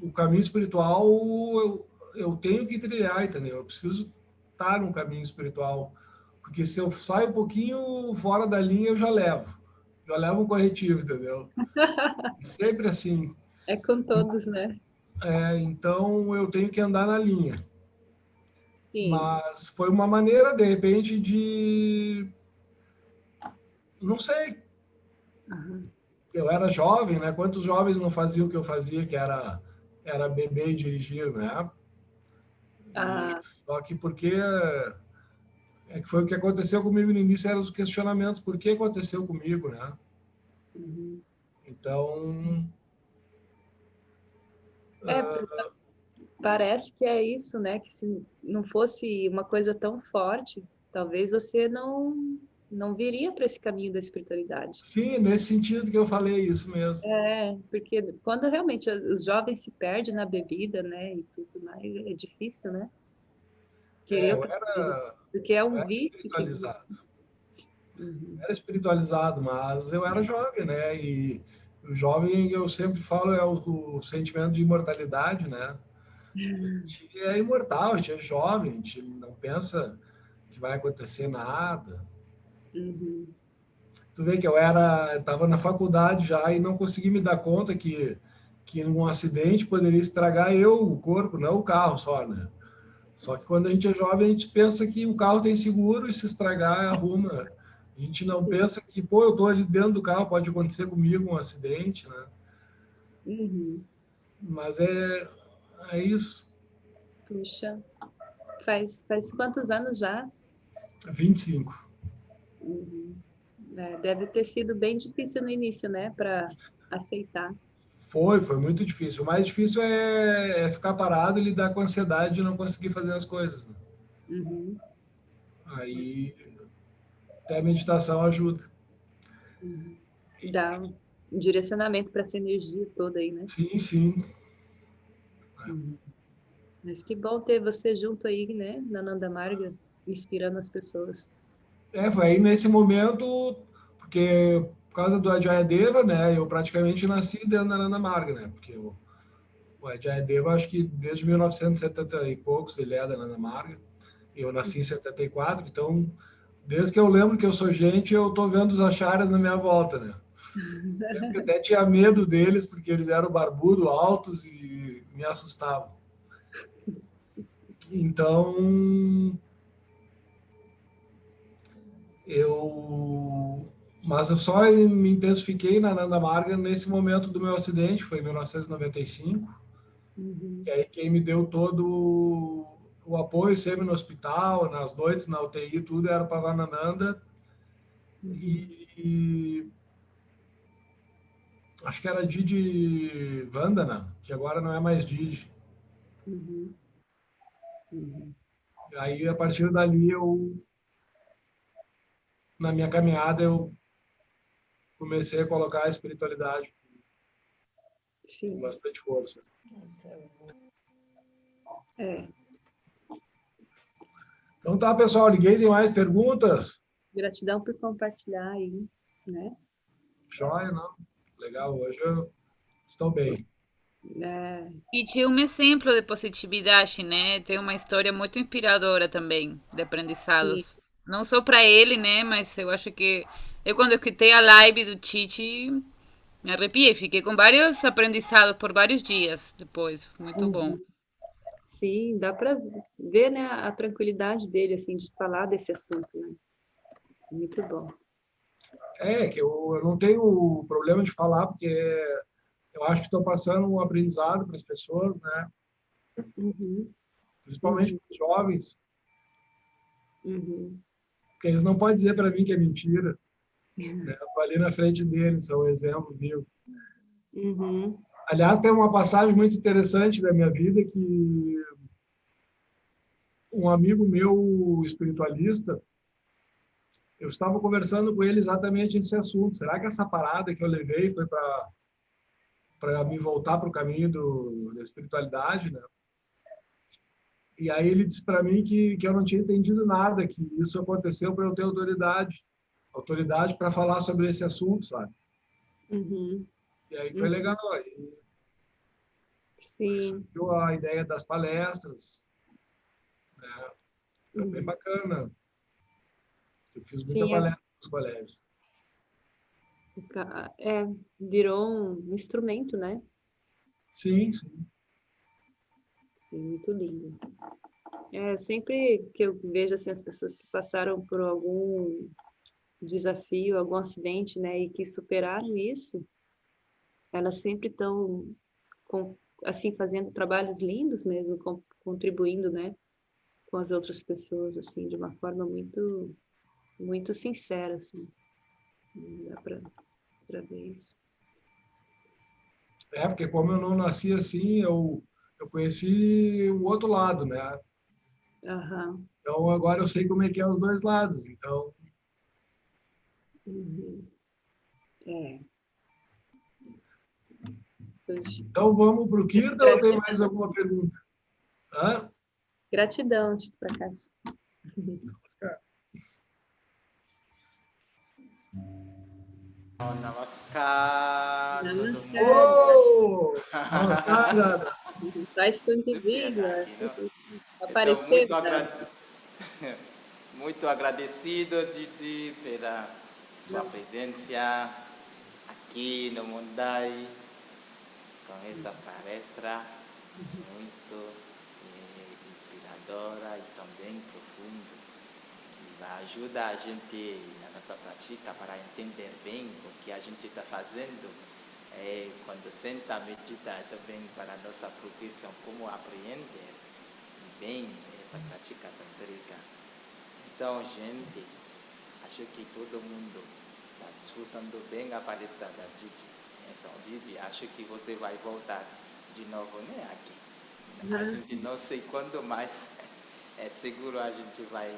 Speaker 3: o caminho espiritual eu tenho que trilhar, entendeu? Eu preciso estar no caminho espiritual, porque se eu saio um pouquinho fora da linha, eu já levo um corretivo, entendeu? Sempre assim.
Speaker 1: É com todos, né?
Speaker 3: Então eu tenho que andar na linha.
Speaker 1: Sim.
Speaker 3: Mas foi uma maneira, de repente, de, não sei,
Speaker 1: Aham.
Speaker 3: eu era jovem, né? Quantos jovens não faziam o que eu fazia, que era beber e dirigir, né? E
Speaker 1: Ah,
Speaker 3: só que porque que foi o que aconteceu comigo no início, eram os questionamentos, por que aconteceu comigo, né?
Speaker 1: uhum.
Speaker 3: Então,
Speaker 1: É,
Speaker 3: uh,
Speaker 1: parece que é isso, né? Que se não fosse uma coisa tão forte, talvez você não viria para esse caminho da espiritualidade.
Speaker 3: sim, nesse sentido que eu falei, isso mesmo.
Speaker 1: É, porque quando realmente os jovens se perdem na bebida, né, e tudo mais, é difícil, né? Querer
Speaker 3: Eu
Speaker 1: outra coisa, porque é
Speaker 3: eu
Speaker 1: um
Speaker 3: era
Speaker 1: vício que...
Speaker 3: espiritualizado.
Speaker 1: Uhum.
Speaker 3: Era espiritualizado, mas eu era jovem, né? E o jovem, eu sempre falo, é o sentimento de imortalidade, né? A gente é imortal, a gente é jovem, a gente não pensa que vai acontecer nada.
Speaker 1: Uhum.
Speaker 3: Tu vê que eu estava na faculdade já e não consegui me dar conta que um acidente poderia estragar o corpo, não o carro só, né? Só que quando a gente é jovem, a gente pensa que o carro tem seguro e se estragar, arruma. A gente não pensa que, pô, eu tô ali dentro do carro, pode acontecer comigo um acidente, né?
Speaker 1: Uhum.
Speaker 3: Mas é isso.
Speaker 1: Puxa, faz quantos anos já?
Speaker 3: 25.
Speaker 1: Uhum. É, deve ter sido bem difícil no início, né, para aceitar.
Speaker 3: Foi muito difícil. O mais difícil é ficar parado e lidar com a ansiedade e não conseguir fazer as coisas, né?
Speaker 1: Uhum.
Speaker 3: Aí até a meditação ajuda.
Speaker 1: Uhum. Dá um direcionamento para essa energia toda aí, né?
Speaker 3: Sim, sim.
Speaker 1: Uhum. Mas que bom ter você junto aí, né, na Nanda Marga, inspirando as pessoas.
Speaker 3: Foi aí nesse momento, porque por causa do Ajayadeva, né, eu praticamente nasci dentro da Nanda Marga, né, porque o Ajayadeva, acho que desde 1970 e poucos ele é da Nanda Marga, eu nasci em 74, então, desde que eu lembro que eu sou gente, eu tô vendo os acharas na minha volta, né. Eu até tinha medo deles, porque eles eram barbudos, altos e me assustavam. Então, eu mas eu só me intensifiquei na Nanda Marga nesse momento do meu acidente, foi em 1995,
Speaker 1: Uhum.
Speaker 3: que aí quem me deu todo o apoio sempre no hospital, nas noites, na UTI, tudo era Pavanananda,
Speaker 1: Uhum.
Speaker 3: e acho que era Didi Vandana, que agora não é mais Didi.
Speaker 1: Uhum. Uhum.
Speaker 3: Aí, a partir dali, na minha caminhada, eu comecei a colocar a espiritualidade com
Speaker 1: Sim,
Speaker 3: bastante força.
Speaker 1: é.
Speaker 3: Então tá, pessoal, liguei, tem mais perguntas?
Speaker 1: Gratidão por compartilhar aí, né?
Speaker 3: Joia, não? Legal, hoje eu estou bem.
Speaker 1: É,
Speaker 2: E é um exemplo de positividade, né? Tem uma história muito inspiradora também de
Speaker 1: sim.
Speaker 2: aprendizados. Não só para ele, né? Mas eu acho que eu quando escutei a live do Titi me arrepiei, fiquei com vários aprendizados por vários dias depois. Muito bom.
Speaker 1: Uhum. Sim, dá para ver, né, a tranquilidade dele, assim, de falar desse assunto, né? Muito bom.
Speaker 3: Que eu não tenho problema de falar, porque eu acho que estou passando um aprendizado para as pessoas, né?
Speaker 1: Uhum.
Speaker 3: Principalmente
Speaker 1: Uhum.
Speaker 3: para os jovens,
Speaker 1: Uhum.
Speaker 3: Porque eles não podem dizer para mim que é mentira. Né? Eu estou ali na frente deles, são um exemplo vivo.
Speaker 1: Uhum.
Speaker 3: Aliás, tem uma passagem muito interessante da minha vida que um amigo meu espiritualista, eu estava conversando com ele exatamente esse assunto. Será que essa parada que eu levei foi para me voltar para o caminho da espiritualidade, né? E aí ele disse para mim que eu não tinha entendido nada, que isso aconteceu para eu ter autoridade para falar sobre esse assunto, sabe?
Speaker 1: Uhum.
Speaker 3: E aí foi legal. Aí
Speaker 1: Sim.
Speaker 3: surgiu a ideia das palestras, né? Foi bem bacana. Eu fiz muita
Speaker 1: Sim,
Speaker 3: palestra nos colégios.
Speaker 1: virou um instrumento, né?
Speaker 3: Sim, sim.
Speaker 1: Sim, muito lindo. Sempre que eu vejo assim, as pessoas que passaram por algum desafio, algum acidente, né, e que superaram isso, elas sempre estão assim fazendo trabalhos lindos mesmo, contribuindo, né, com as outras pessoas assim, de uma forma muito muito sincera assim. Dá para ver isso.
Speaker 3: Porque como eu não nasci assim, eu conheci o outro lado, né?
Speaker 1: Aham.
Speaker 3: Então agora eu sei como é que é os dois lados. Então,
Speaker 1: Uhum.
Speaker 3: então vamos para o Kirtan ou tem mais alguma pergunta? Hã?
Speaker 1: Gratidão, Tito Prakash.
Speaker 7: Namaskar, todo mundo.
Speaker 3: Oh! Namaskar, Radha.
Speaker 1: Está escondido.
Speaker 7: Então,
Speaker 1: Aparecer,
Speaker 7: muito agradecido, Didi, pela sua presença aqui no Mundai, com essa palestra muito inspiradora e também profunda, que vai ajudar a gente na nossa prática para entender bem o que a gente está fazendo. Quando senta a meditar também para a nossa progressão, como apreender bem essa prática tântrica. Então, gente, acho que todo mundo está desfrutando bem a palestra da Didi. Então, Didi, acho que você vai voltar de novo, né, aqui. A gente não sei quando, mas é seguro a gente vai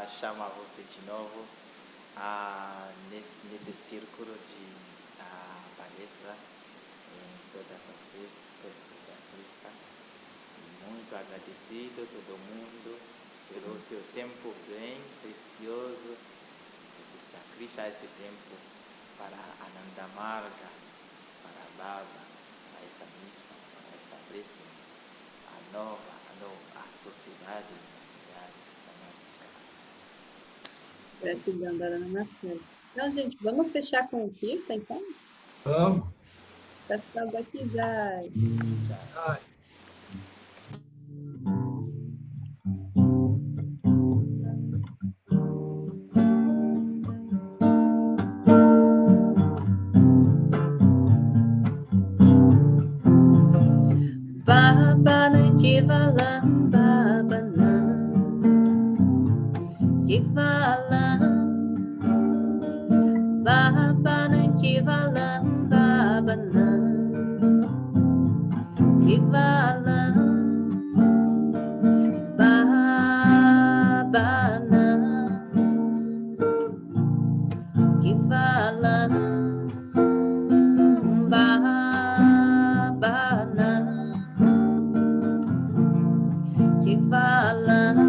Speaker 7: chamar você de novo nesse círculo de palestra toda sexta. Muito agradecido todo mundo pelo teu tempo bem precioso. Você sacrifica esse tempo para Ananda Marga, para Baba, para essa missão, para estabelecer a sociedade mundial.
Speaker 1: Gratidão, Dona Namastê. Então, gente, vamos fechar com o Kirtan, então?
Speaker 3: Vamos.
Speaker 1: Pessoal daqui já.
Speaker 3: Ai.
Speaker 1: Baba Kevalam, Baba Kevalam, Baba Kevalam, Baba Kevalam, Baba Kevalam, Baba Kevalam.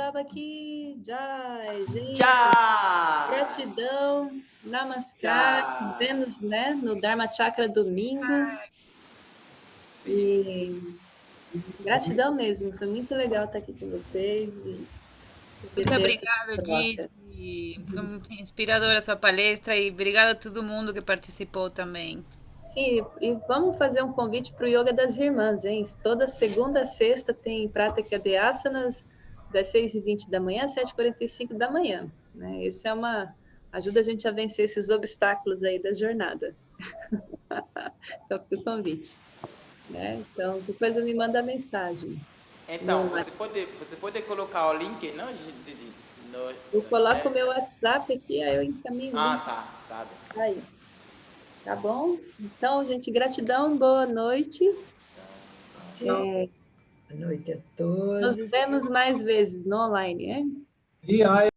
Speaker 1: Babaki Jai, gente.
Speaker 7: Jai!
Speaker 1: Gratidão. Namaskar. Nos vemos, né, no Dharma Chakra domingo. E gratidão mesmo. Foi muito legal estar aqui com vocês.
Speaker 2: Muito obrigada, Gigi. Foi muito inspiradora a sua palestra e obrigada a todo mundo que participou também.
Speaker 1: Sim, e vamos fazer um convite para o Yoga das Irmãs, hein? Toda segunda a sexta tem prática de asanas, das 6h20 da manhã às 7h45 da manhã. Né? Isso é ajuda a gente a vencer esses obstáculos aí da jornada. Então, fica o convite. Né? Então, depois me manda a mensagem.
Speaker 7: Então, você pode colocar o link, não, Didi?
Speaker 1: Eu coloco o meu WhatsApp aqui, aí eu encaminho.
Speaker 7: Tá bem.
Speaker 1: Aí. Tá bom? Então, gente, gratidão, boa noite.
Speaker 5: Boa noite a todos.
Speaker 1: Nos vemos mais vezes no online, hein?
Speaker 3: E aí?